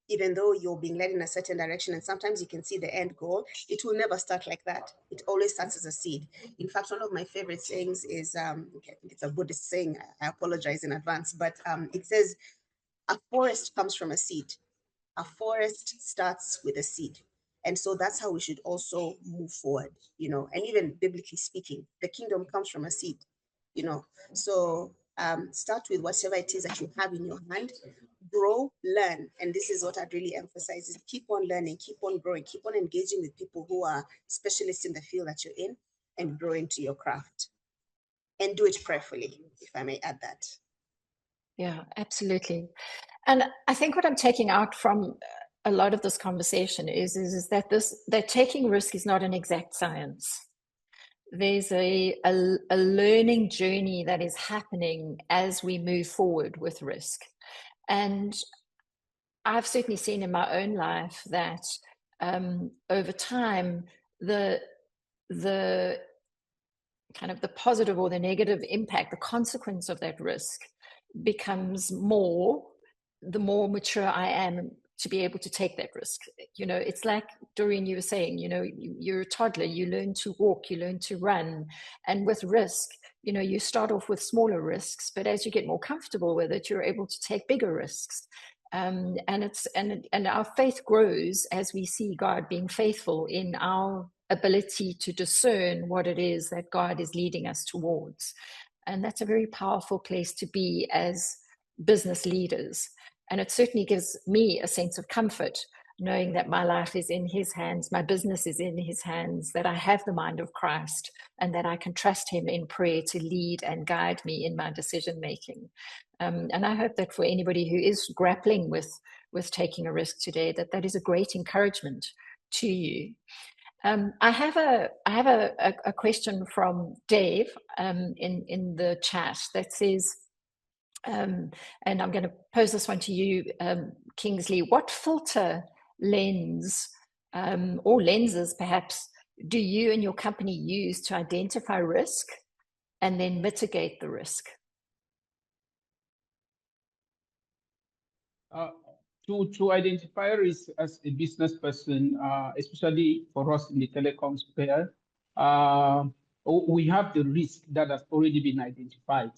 even though you're being led in a certain direction, and sometimes you can see the end goal, it will never start like that. It always starts as a seed. In fact, one of my favorite sayings is, I think it's a Buddhist saying, I apologize in advance, but it says, a forest comes from a seed. A forest starts with a seed. And so that's how we should also move forward, and even biblically speaking, the kingdom comes from a seed, so start with whatever it is that you have in your hand. grow, learn. And this is what I'd really emphasize is keep on learning, keep on growing, keep on engaging with people who are specialists in the field that you're in and growing to your craft. And do it prayerfully, if I may add that. Yeah, absolutely. And I think what I'm taking out from a lot of this conversation is that taking risk is not an exact science. There's a learning journey that is happening as we move forward with risk. And I've certainly seen in my own life that over time, the kind of the positive or the negative impact, the consequence of that risk becomes more, the more mature I am to be able to take that risk. You know, it's like Doreen, you were saying, you know, you're a toddler, you learn to walk, you learn to run. And with risk, you know, you start off with smaller risks, but as you get more comfortable with it, you're able to take bigger risks. And our faith grows as we see God being faithful in our ability to discern what it is that God is leading us towards. And that's a very powerful place to be as business leaders. And it certainly gives me a sense of comfort knowing that my life is in his hands, my business is in his hands, that I have the mind of Christ, and that I can trust him in prayer to lead and guide me in my decision making. And I hope that for anybody who is grappling with taking a risk today, that is a great encouragement to you. I have a question from Dave in the chat that says, and I'm going to pose this one to you, Kingsley. What filter lens or lenses perhaps do you and your company use to identify risk and then mitigate the risk? To identify risk as a business person, especially for us in the telecom sphere, we have the risk that has already been identified.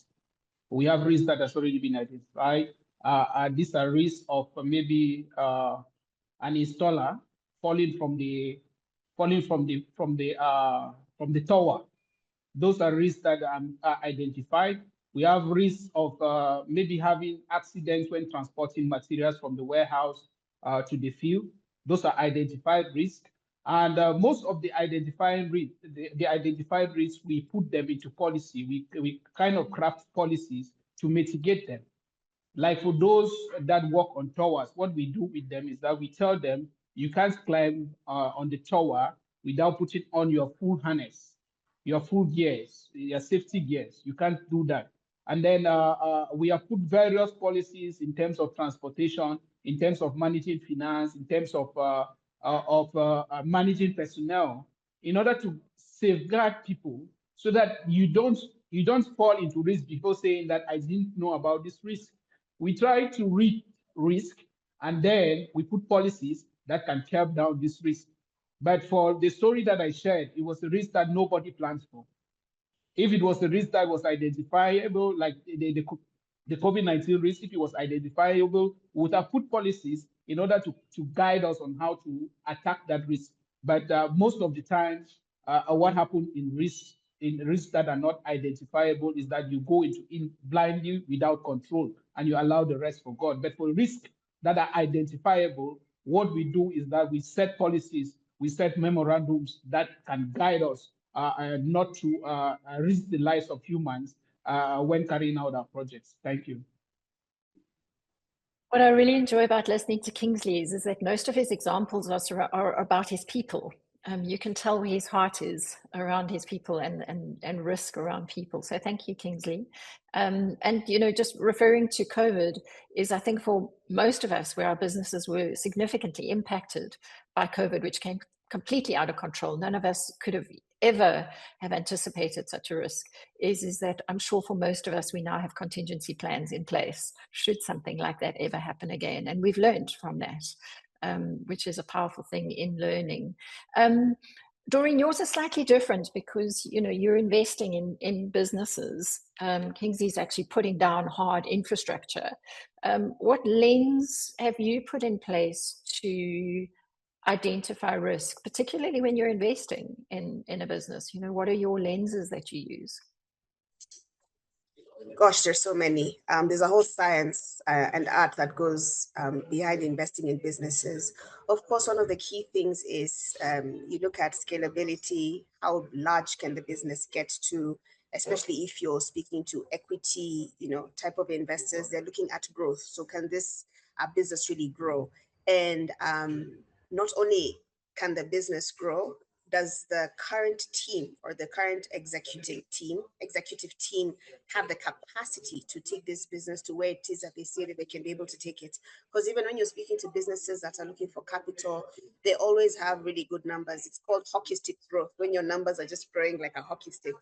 We have risks that has already been identified. These are risks of maybe an installer falling from the tower. Those are risks that are identified. We have risks of maybe having accidents when transporting materials from the warehouse to the field. Those are identified risks. And most of the identified risks, we put them into policy. We kind of craft policies to mitigate them. Like for those that work on towers, what we do with them is that we tell them, you can't climb on the tower without putting on your full harness, your full gears, your safety gears. You can't do that. And then we have put various policies in terms of transportation, in terms of managing finance, in terms of managing personnel, in order to safeguard people so that you don't fall into risk before saying that I didn't know about this risk. We try to read risk, and then we put policies that can curb down this risk. But for the story that I shared, it was a risk that nobody plans for. If it was a risk that was identifiable, like the COVID-19 risk, if it was identifiable, we would have put policies in order to guide us on how to attack that risk. But most of the time, what happened in risks that are not identifiable is that you go into blindly without control and you allow the rest for God. But for risks that are identifiable, what we do is that we set policies, we set memorandums that can guide us not to risk the lives of humans when carrying out our projects. Thank you. What I really enjoy about listening to Kingsley is that most of his examples are about his people. You can tell where his heart is around his people and risk around people. So thank you, Kingsley. And, you know, just referring to COVID is, I think, for most of us where our businesses were significantly impacted by COVID, which came completely out of control. None of us could have ever have anticipated such a risk, is that I'm sure for most of us, we now have contingency plans in place should something like that ever happen again. And we've learned from that, which is a powerful thing in learning. Doreen, yours is slightly different because, you know, you're investing in businesses. Kingsley's actually putting down hard infrastructure. What lens have you put in place to identify risk, particularly when you're investing in a business? You know, what are your lenses that you use? Gosh, there's so many. There's a whole science and art that goes behind investing in businesses. Of course, one of the key things is you look at scalability. How large can the business get to? Especially if you're speaking to equity, type of investors, they're looking at growth. So can this business really grow? And not only can the business grow, does the current team or the current executive team have the capacity to take this business to where it is that they say that they can be able to take it? Because even when you're speaking to businesses that are looking for capital, they always have really good numbers. It's called hockey stick growth, when your numbers are just growing like a hockey stick,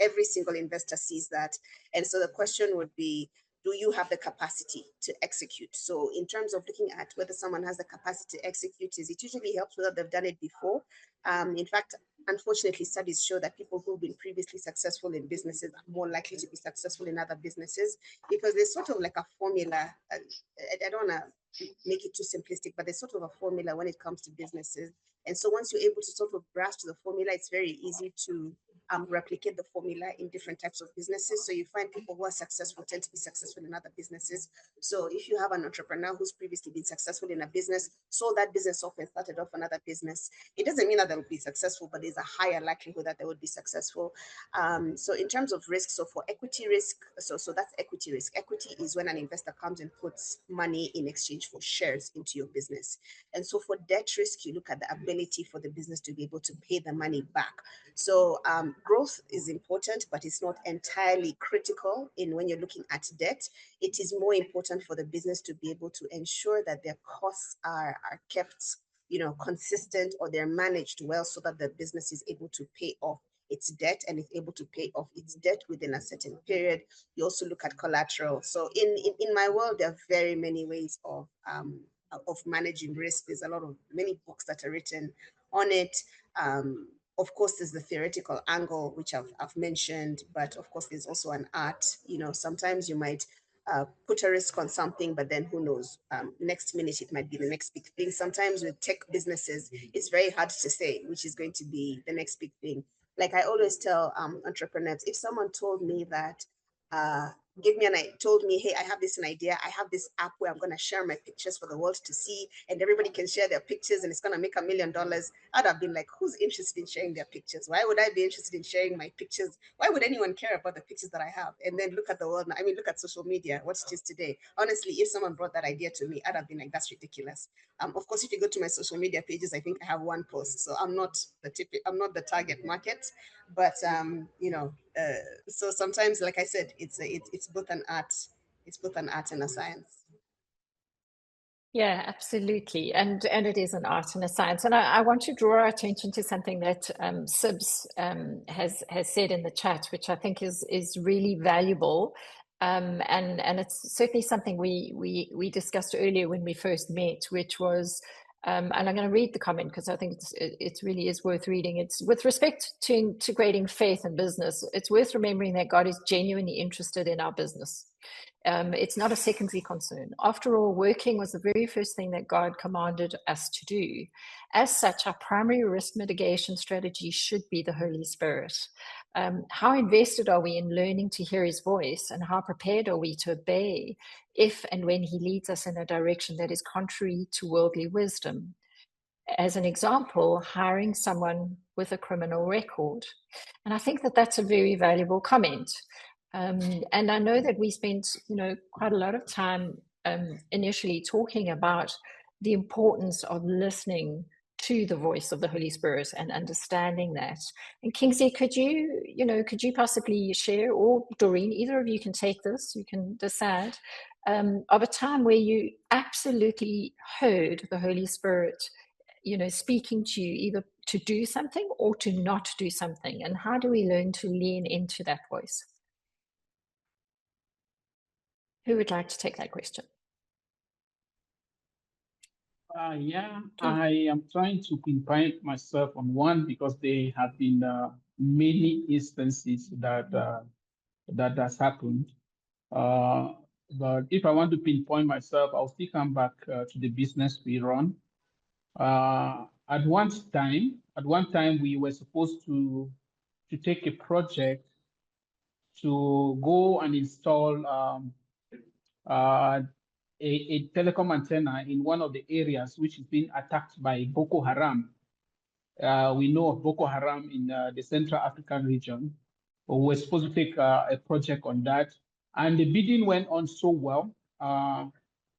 every single investor sees that. And so the question would be, do you have the capacity to execute? So in terms of looking at whether someone has the capacity to execute, is it usually helps whether they've done it before. In fact, unfortunately, studies show that people who've been previously successful in businesses are more likely to be successful in other businesses, because there's sort of like a formula. I don't want to make it too simplistic, but there's sort of a formula when it comes to businesses. And so once you're able to sort of grasp the formula, it's very easy to replicate the formula in different types of businesses. So you find people who are successful tend to be successful in other businesses. So if you have an entrepreneur who's previously been successful in a business, sold that business off and started off another business, it doesn't mean that they'll be successful, but there's a higher likelihood that they would be successful. So in terms of risk, so for equity risk, so that's equity risk. Equity is when an investor comes and puts money in exchange for shares into your business. And so for debt risk, you look at the ability for the business to be able to pay the money back. So growth is important, but it's not entirely critical in when you're looking at debt. It is more important for the business to be able to ensure that their costs are kept consistent, or they're managed well, so that the business is able to pay off its debt and is able to pay off its debt within a certain period. You also look at collateral. So in my world, there are very many ways of managing risk. There's many books that are written on it. Of course, there's the theoretical angle, which I've mentioned, but of course, there's also an art. Sometimes you might put a risk on something, but then who knows? Next minute, it might be the next big thing. Sometimes with tech businesses, it's very hard to say which is going to be the next big thing. Like I always tell entrepreneurs, if someone told me that, told me, hey, I have this idea, I have this app where I'm going to share my pictures for the world to see, and everybody can share their pictures, and it's going to make $1 million, I'd have been like, who's interested in sharing their pictures? Why would I be interested in sharing my pictures? Why would anyone care about the pictures that I have? And then look at the world now. I mean, look at social media, what it is today. Honestly, if someone brought that idea to me, I'd have been like, that's ridiculous. Of course, if you go to my social media pages, I think I have one post, so I'm not the target market. But so sometimes, like I said, it's both an art, and a science. Yeah, absolutely. And it is an art and a science. And I want to draw our attention to something that Sibs has said in the chat, which I think is really valuable. And it's certainly something we discussed earlier when we first met, which was, and I'm going to read the comment because I think it really is worth reading. It's with respect to integrating faith and business, it's worth remembering that God is genuinely interested in our business. It's not a secondary concern. After all, working was the very first thing that God commanded us to do. As such, our primary risk mitigation strategy should be the Holy Spirit. How invested are we in learning to hear his voice, and how prepared are we to obey if and when he leads us in a direction that is contrary to worldly wisdom? As an example, hiring someone with a criminal record. And I think that that's a very valuable comment. And I know that we spent, quite a lot of time initially talking about the importance of listening to the voice of the Holy Spirit and understanding that. And Kingsley, could you possibly share, or Doreen, either of you can take this, you can decide, of a time where you absolutely heard the Holy Spirit, speaking to you either to do something or to not do something, and how do we learn to lean into that voice? Who would like to take that question? Yeah, I am trying to pinpoint myself on one because there have been many instances that that has happened. But if I want to pinpoint myself, I'll still come back to the business we run. At one time, we were supposed to take a project to go and install a telecom antenna in one of the areas which is being attacked by Boko Haram. We know of Boko Haram in the Central African region. We were supposed to take a project on that, and the bidding went on so well.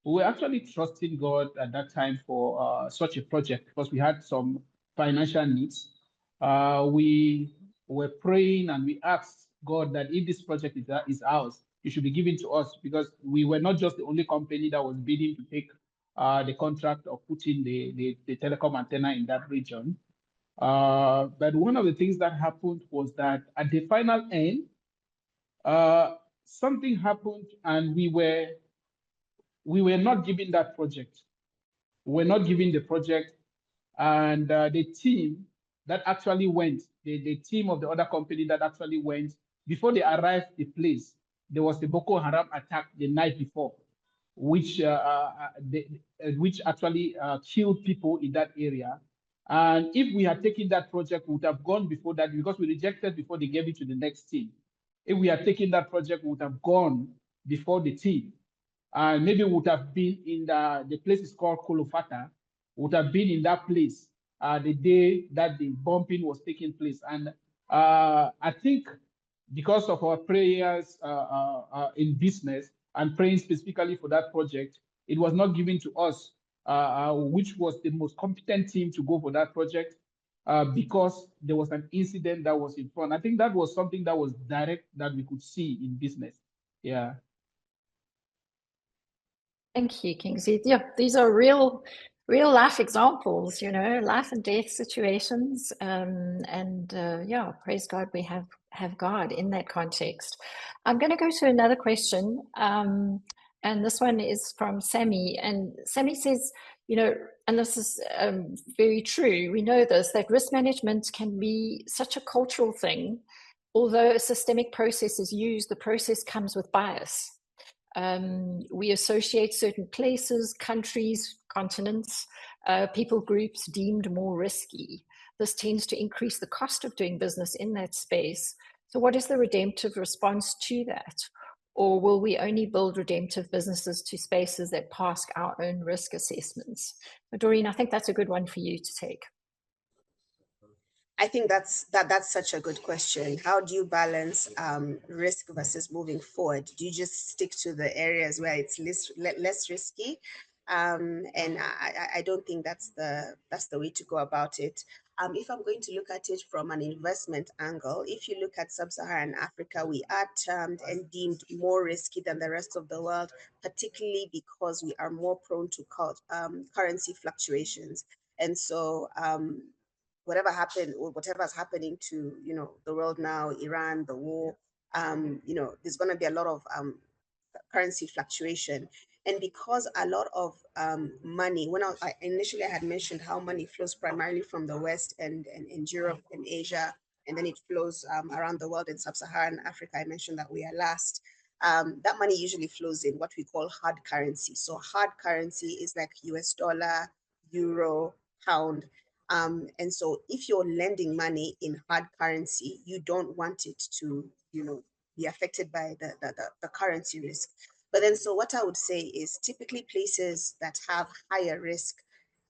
We were actually trusting God at that time for such a project because we had some financial needs. We were praying and we asked God that if this project is ours, it should be given to us because we were not just the only company that was bidding to take the contract of putting the telecom antenna in that region. But one of the things that happened was that at the final end, something happened and we were not given that project. We were not given the project, and the team that actually went, the team of the other company that actually went, before they arrived the place, there was the Boko Haram attack the night before, which which actually killed people in that area. And if we had taken that project, we would have gone before that because we rejected before they gave it to the next team. If we had taken that project, we would have gone before the team. And maybe would have been in the place is called Kolofata, would have been in that place the day that the bumping was taking place. And I think because of our prayers in business and praying specifically for that project, it was not given to us, which was the most competent team to go for that project because there was an incident that was in front. I think that was something that was direct that we could see in business. Yeah. Thank you, Kingsley. Yeah, these are real life examples, you know, life and death situations. Yeah, praise God, we have God in that context. I'm going to go to another question. And this one is from Sammy. And Sammy says, you know, and this is very true, we know this, that risk management can be such a cultural thing. Although a systemic process is used, the process comes with bias. We associate certain places, countries, continents, people groups deemed more risky. This tends to increase the cost of doing business in that space. So what is the redemptive response to that? Or will we only build redemptive businesses to spaces that pass our own risk assessments? Doreen, I think that's a good one for you to take. I think that's such a good question. How do you balance risk versus moving forward? Do you just stick to the areas where it's less risky? And I don't think that's the way to go about it. If I'm going to look at it from an investment angle, if you look at sub-Saharan Africa, we are termed and deemed more risky than the rest of the world, particularly because we are more prone to currency fluctuations. And so whatever's happening to, you know, the world now, Iran, the war, you know, there's going to be a lot of currency fluctuation. And because a lot of money, when I initially had mentioned how money flows primarily from the West and Europe and Asia, and then it flows around the world in sub-Saharan Africa, I mentioned that we are last. That money usually flows in what we call hard currency. So hard currency is like US dollar, euro, pound. And so if you're lending money in hard currency, you don't want it to, you know, be affected by the currency risk. But then, so what I would say is typically places that have higher risk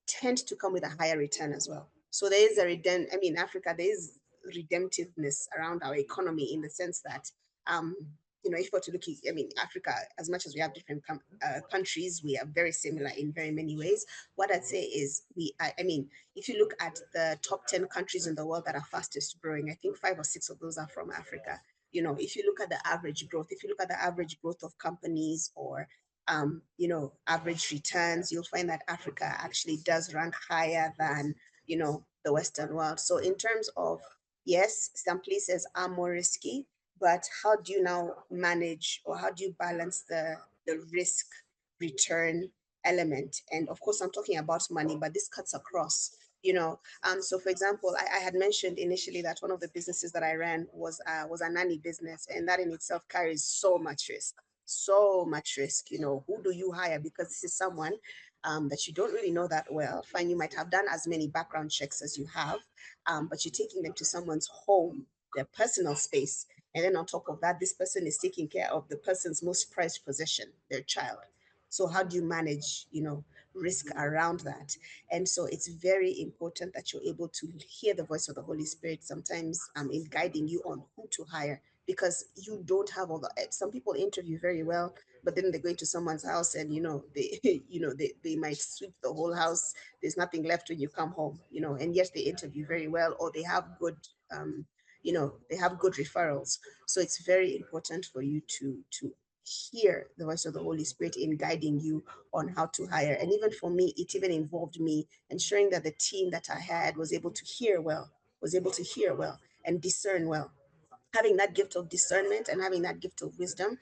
tend to come with a higher return as well. So there is Africa, there is redemptiveness around our economy in the sense that, you know, if we're to look at, Africa, as much as we have different countries, we are very similar in very many ways. What I'd say is if you look at the top 10 countries in the world that are fastest growing, I think 5 or 6 of those are from Africa. You know, if you look at the average growth, if you look at the average growth of companies or you know, average returns, you'll find that Africa actually does rank higher than, you know, the Western world. So in terms of, yes, some places are more risky, but how do you now manage, or how do you balance the risk return element? And of course, I'm talking about money, but this cuts across, you know. So for example, I had mentioned initially that one of the businesses that I ran was a nanny business, and that in itself carries so much risk. You know, who do you hire? Because this is someone that you don't really know that well. Fine, you might have done as many background checks as you have, but you're taking them to someone's home, their personal space, And then on top of that, this person is taking care of the person's most prized possession, their child. So how do you manage, risk around that? And so it's very important that you're able to hear the voice of the Holy Spirit sometimes in guiding you on who to hire, because you don't have all the, some people interview very well, but then they go into someone's house and they they might sweep the whole house. There's nothing left when you come home, and yes, they interview very well, or they have good they have good referrals. So it's very important for you to hear the voice of the Holy Spirit in guiding you on how to hire. And even for me, it even involved me ensuring that the team that I had was able to hear well, and discern well. Having that gift of discernment and having that gift of wisdom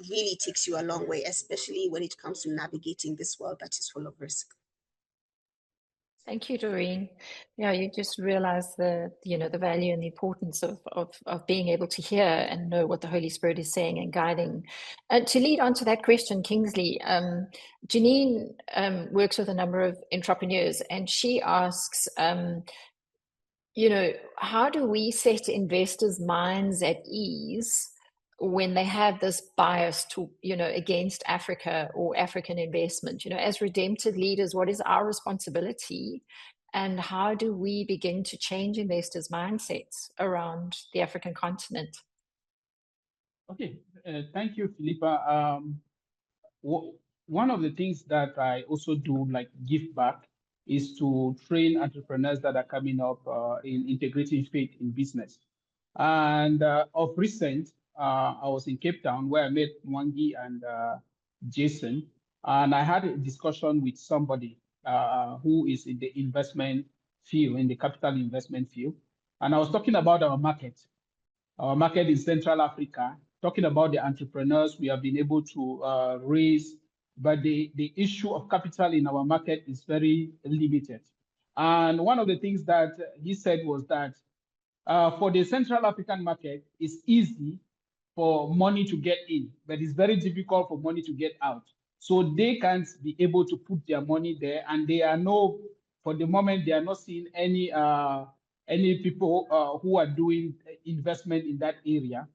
really takes you a long way, especially when it comes to navigating this world that is full of risk. Thank you, Doreen. Yeah, you just realize the value and the importance of being able to hear and know what the Holy Spirit is saying and guiding. To lead on to that question, Kingsley, Janine works with a number of entrepreneurs, and she asks, how do we set investors' minds at ease when they have this bias to, against Africa or African investment? As redemptive leaders, what is our responsibility, and how do we begin to change investors' mindsets around the African continent? Okay, thank you, Phillipa. One of the things that I also do, like give back, is to train entrepreneurs that are coming up in integrating faith in business. And of recent, I was in Cape Town where I met Mwangi and Jason, and I had a discussion with somebody who is in the investment field, in the capital investment field. And I was talking about our market in Central Africa, talking about the entrepreneurs we have been able to raise, but the issue of capital in our market is very limited. And one of the things that he said was that for the Central African market, it's easy for money to get in, but it's very difficult for money to get out. So they can't be able to put their money there, and for the moment, they are not seeing any people who are doing investment in that area.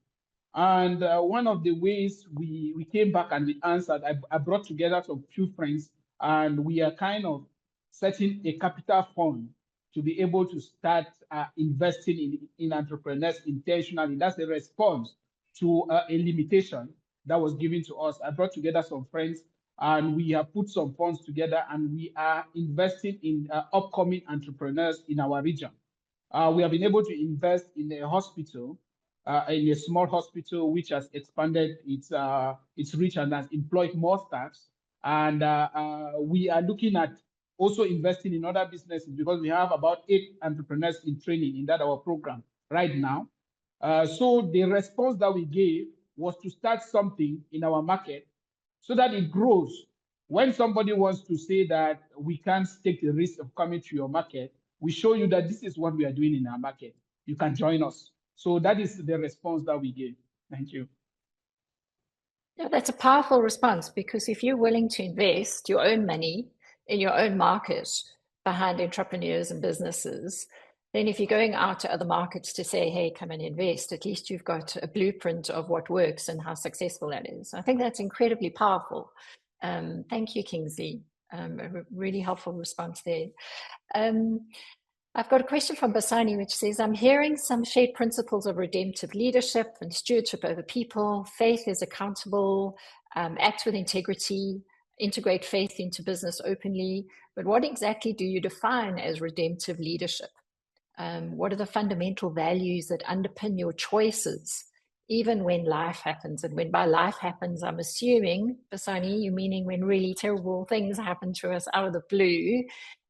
And one of the ways we came back and we answered, I brought together some few friends, and we are kind of setting a capital fund to be able to start investing in entrepreneurs intentionally. That's a response to a limitation that was given to us. I brought together some friends, and we have put some funds together, and we are investing in upcoming entrepreneurs in our region. We have been able to invest in a hospital, in a small hospital, which has expanded its reach and has employed more staffs. And we are looking at also investing in other businesses, because we have about 8 entrepreneurs in training in that our program right now. So the response that we gave was to start something in our market so that it grows. When somebody wants to say that we can't take the risk of coming to your market, we show you that this is what we are doing in our market. You can join us. So that is the response that we gave. Thank you. Yeah, that's a powerful response, because if you're willing to invest your own money in your own market behind entrepreneurs and businesses, then if you're going out to other markets to say, hey, come and invest, at least you've got a blueprint of what works and how successful that is. I think that's incredibly powerful. Thank you, Kingsley. A really helpful response there. I've got a question from Basani, which says, I'm hearing some shared principles of redemptive leadership and stewardship over people. Faith is accountable, act with integrity, integrate faith into business openly. But what exactly do you define as redemptive leadership? What are the fundamental values that underpin your choices, even when life happens? And when by life happens, I'm assuming, Basani, you meaning when really terrible things happen to us out of the blue,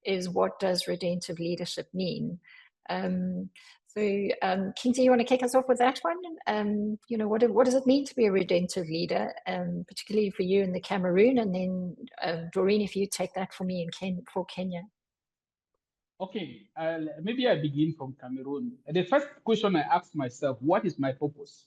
is what does redemptive leadership mean? Kingsley, you want to kick us off with that one? What does it mean to be a redemptive leader, particularly for you in the Cameroon? And then Doreen, if you take that for me for Kenya. Okay, maybe I begin from Cameroon. The first question I asked myself, what is my purpose?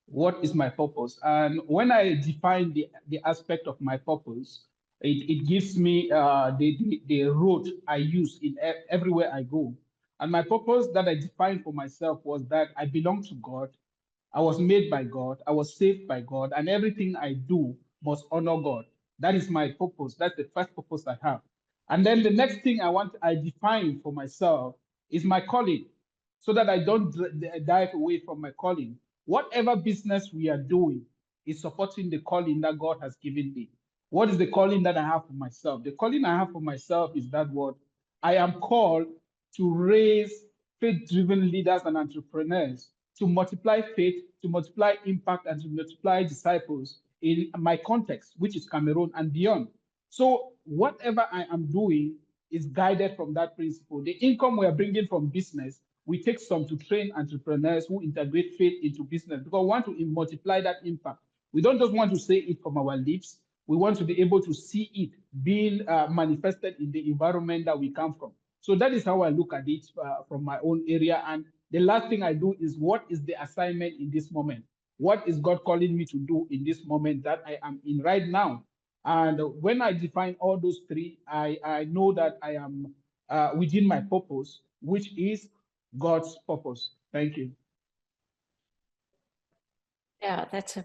What is my purpose? And when I define the aspect of my purpose, it gives me the road I use in everywhere I go. And my purpose that I defined for myself was that I belong to God, I was made by God. I was saved by God, and everything I do must honor God. That is my purpose. That's the first purpose I have. And then the next thing I define for myself is my calling, so that I don't dive away from my calling. Whatever business we are doing is supporting the calling that God has given me. What is the calling that I have for myself? The calling I have for myself is that word. I am called to raise faith-driven leaders and entrepreneurs to multiply faith, to multiply impact, and to multiply disciples in my context, which is Cameroon and beyond. So whatever I am doing is guided from that principle. The income we are bringing from business, we take some to train entrepreneurs who integrate faith into business, because we want to multiply that impact. We don't just want to say it from our lips. We want to be able to see it being manifested in the environment that we come from. So that is how I look at it from my own area. And the last thing I do is, what is the assignment in this moment? What is God calling me to do in this moment that I am in right now? And when I define all those three, I know that I am within my purpose, which is God's purpose. Thank you. Yeah, that's a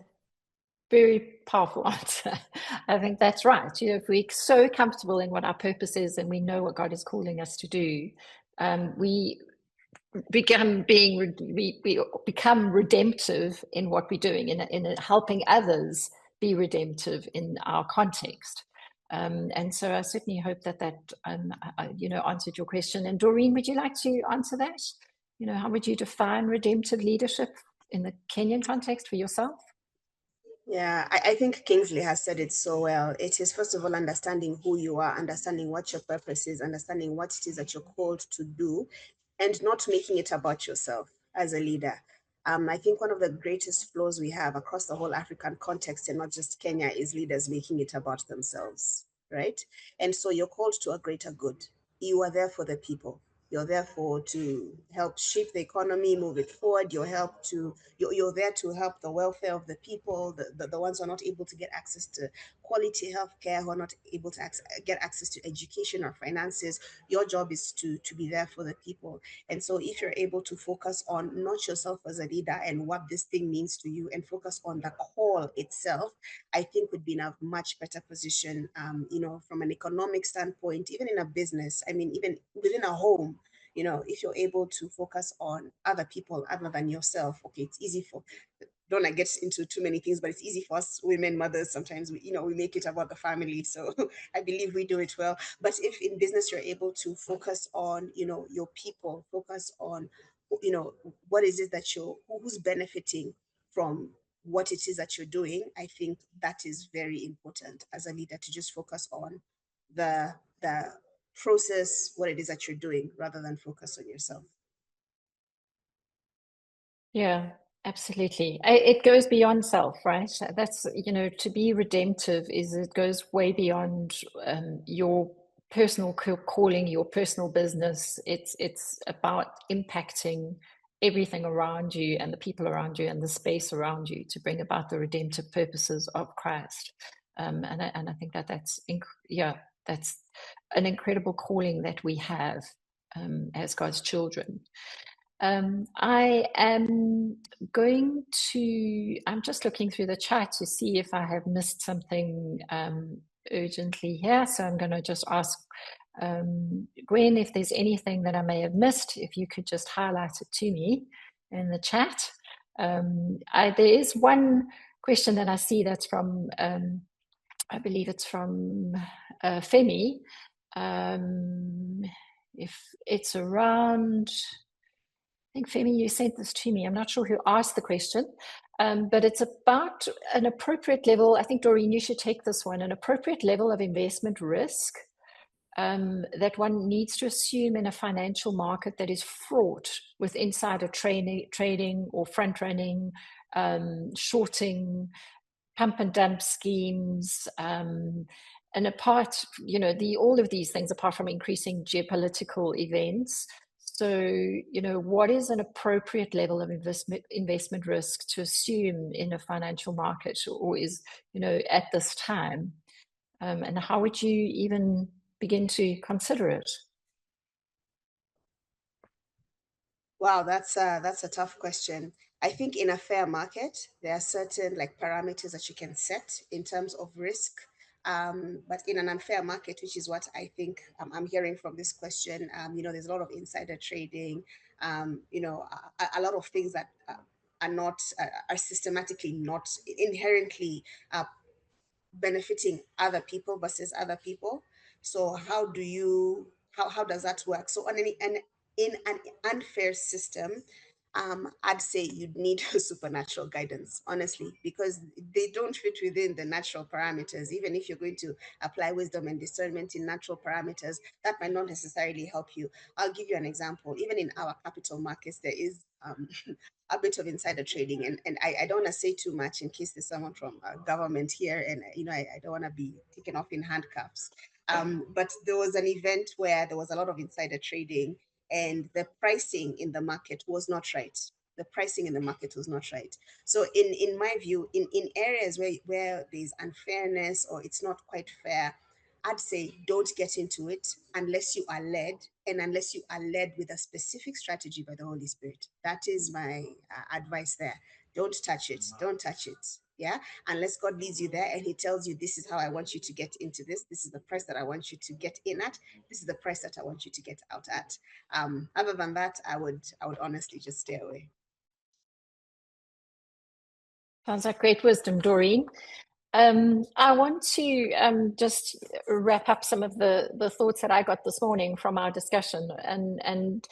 very powerful answer. I think that's right. You know, if we're so comfortable in what our purpose is and we know what God is calling us to do, we become redemptive in what we're doing, in helping others be redemptive in our context. And so I certainly hope that answered your question. And Doreen, would you like to answer that? You know, how would you define redemptive leadership in the Kenyan context for yourself? Yeah, I think Kingsley has said it so well. It is, first of all, understanding who you are, understanding what your purpose is, understanding what it is that you're called to do, and not making it about yourself as a leader. I think one of the greatest flaws we have across the whole African context, and not just Kenya, is leaders making it about themselves, right? And so you're called to a greater good. You are there for the people. You're there to help shape the economy, move it forward. You're there to help the welfare of the people, the ones who are not able to get access to quality healthcare, who are not able to get access to education or finances. Your job is to be there for the people. And so if you're able to focus on not yourself as a leader and what this thing means to you, and focus on the call itself, I think would be in a much better position, from an economic standpoint, even in a business. I mean, even within a home, if you're able to focus on other people other than yourself. Okay, it's easy for, don't I get into too many things, but it's easy for us women, mothers, sometimes we make it about the family. So I believe we do it well. But if in business you're able to focus on, your people, focus on, what is it that who's benefiting from what it is that you're doing, I think that is very important as a leader, to just focus on the process, what it is that you're doing, rather than focus on yourself. Yeah, absolutely. It goes beyond self, right? That's, to be redemptive it goes way beyond your personal calling, your personal business. It's about impacting everything around you and the people around you and the space around you to bring about the redemptive purposes of Christ. And I think that's an incredible calling that we have as God's children. I am I'm just looking through the chat to see if I have missed something urgently here. So I'm going to just ask Gwen if there's anything that I may have missed, if you could just highlight it to me in the chat. There is one question that I see that's from, I believe it's from Femi. If it's around... I think, Femi, you sent this to me. I'm not sure who asked the question, but it's about an appropriate level. I think, Doreen, you should take this one. An appropriate level of investment risk that one needs to assume in a financial market that is fraught with insider trading or front running, shorting, pump and dump schemes, and apart, all of these things, apart from increasing geopolitical events. So, what is an appropriate level of investment risk to assume in a financial market, or is, at this time? And how would you even begin to consider it? Wow, that's a tough question. I think in a fair market, there are certain like parameters that you can set in terms of risk. But in an unfair market, which is what I think I'm hearing from this question, there's a lot of insider trading, a lot of things that are not are systematically not inherently uh, benefiting other people versus other people. So how does that work? So in an unfair system, I'd say you'd need supernatural guidance, honestly, because they don't fit within the natural parameters. Even if you're going to apply wisdom and discernment in natural parameters, that might not necessarily help you. I'll give you an example. Even in our capital markets, there is a bit of insider trading, and I don't want to say too much in case there's someone from government here, and I don't want to be taken off in handcuffs. But there was an event where there was a lot of insider trading, and the pricing in the market was not right. The pricing in the market was not right. So in my view, in areas where there's unfairness or it's not quite fair, I'd say don't get into it unless you are led, and unless you are led with a specific strategy by the Holy Spirit. That is my advice there. Don't touch it. Don't touch it. Yeah. Unless God leads you there and He tells you, this is how I want you to get into this. This is the price that I want you to get in at. This is the price that I want you to get out at. Other than that, I would honestly just stay away. Sounds like great wisdom, Doreen. I want to just wrap up some of the thoughts that I got this morning from our discussion, and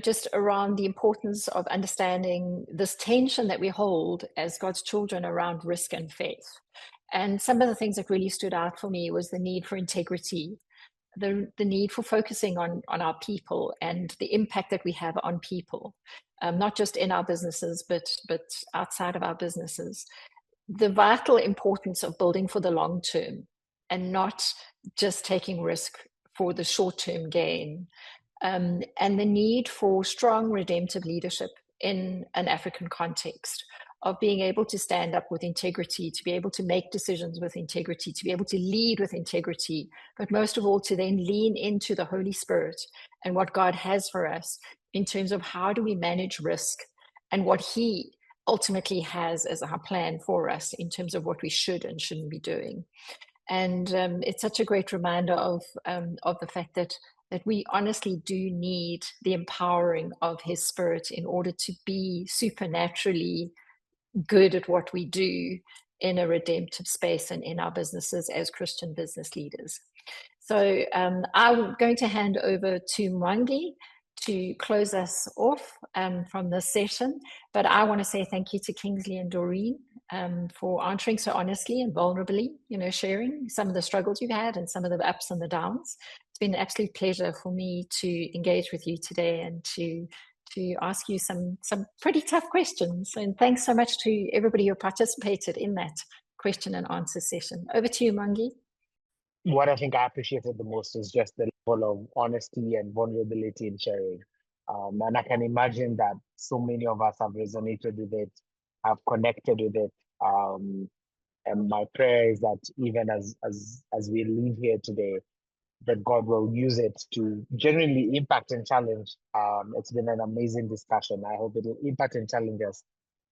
just around the importance of understanding this tension that we hold as God's children around risk and faith. And some of the things that really stood out for me was the need for integrity, the need for focusing on our people and the impact that we have on people, not just in our businesses, but outside of our businesses. The vital importance of building for the long term and not just taking risk for the short term gain, and the need for strong redemptive leadership in an African context, of being able to stand up with integrity, to be able to make decisions with integrity, to be able to lead with integrity, but most of all, to then lean into the Holy Spirit and what God has for us in terms of how do we manage risk and what He ultimately has as our plan for us in terms of what we should and shouldn't be doing. And it's such a great reminder of the fact that we honestly do need the empowering of His Spirit in order to be supernaturally good at what we do in a redemptive space and in our businesses as Christian business leaders. So I'm going to hand over to Mwangi to close us off from this session. But I want to say thank you to Kingsley and Doreen for answering so honestly and vulnerably, sharing some of the struggles you've had and some of the ups and the downs. It's been an absolute pleasure for me to engage with you today and to ask you some pretty tough questions. And thanks so much to everybody who participated in that question and answer session. Over to you, Mwangi. What I think I appreciated the most is just the level of honesty and vulnerability in sharing. And I can imagine that so many of us have resonated with it, have connected with it. And my prayer is that even as we leave here today, that God will use it to genuinely impact and challenge. It's been an amazing discussion. I hope it will impact and challenge us.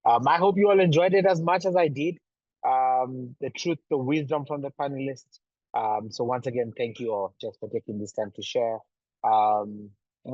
I hope you all enjoyed it as much as I did. The truth, the wisdom from the panelists. So once again, thank you all just for taking this time to share. And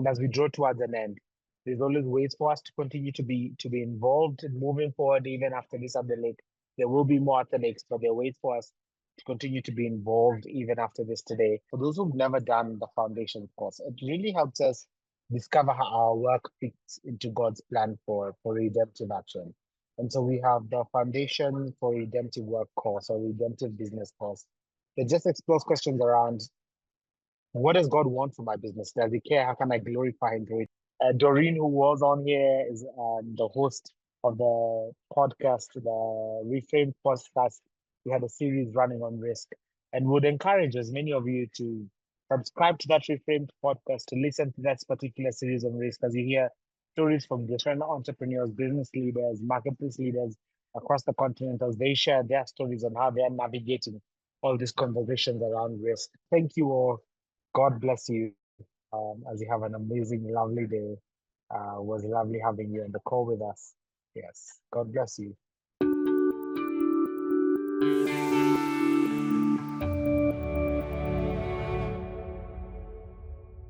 as we draw towards an end, there's always ways for us to continue to be involved in moving forward even after this at the lake. There will be more at the lakes, but there are ways for us to continue to be involved even after this today. For those who've never done the foundation course, it really helps us discover how our work fits into God's plan for redemptive action. And so we have the Foundation for Redemptive Work course or Redemptive Business course that just explores questions around what does God want for my business? Does He care? How can I glorify Him through it? Doreen, who was on here, is the host of the podcast, the Reframed podcast. We had a series running on risk, and would encourage as many of you to subscribe to that Reframed podcast, to listen to that particular series on risk, as you hear stories from different entrepreneurs, business leaders, marketplace leaders across the continent as they share their stories on how they are navigating all these conversations around risk. Thank you all. God bless you as you have an amazing, lovely day. Was lovely having you on the call with us. Yes. God bless you.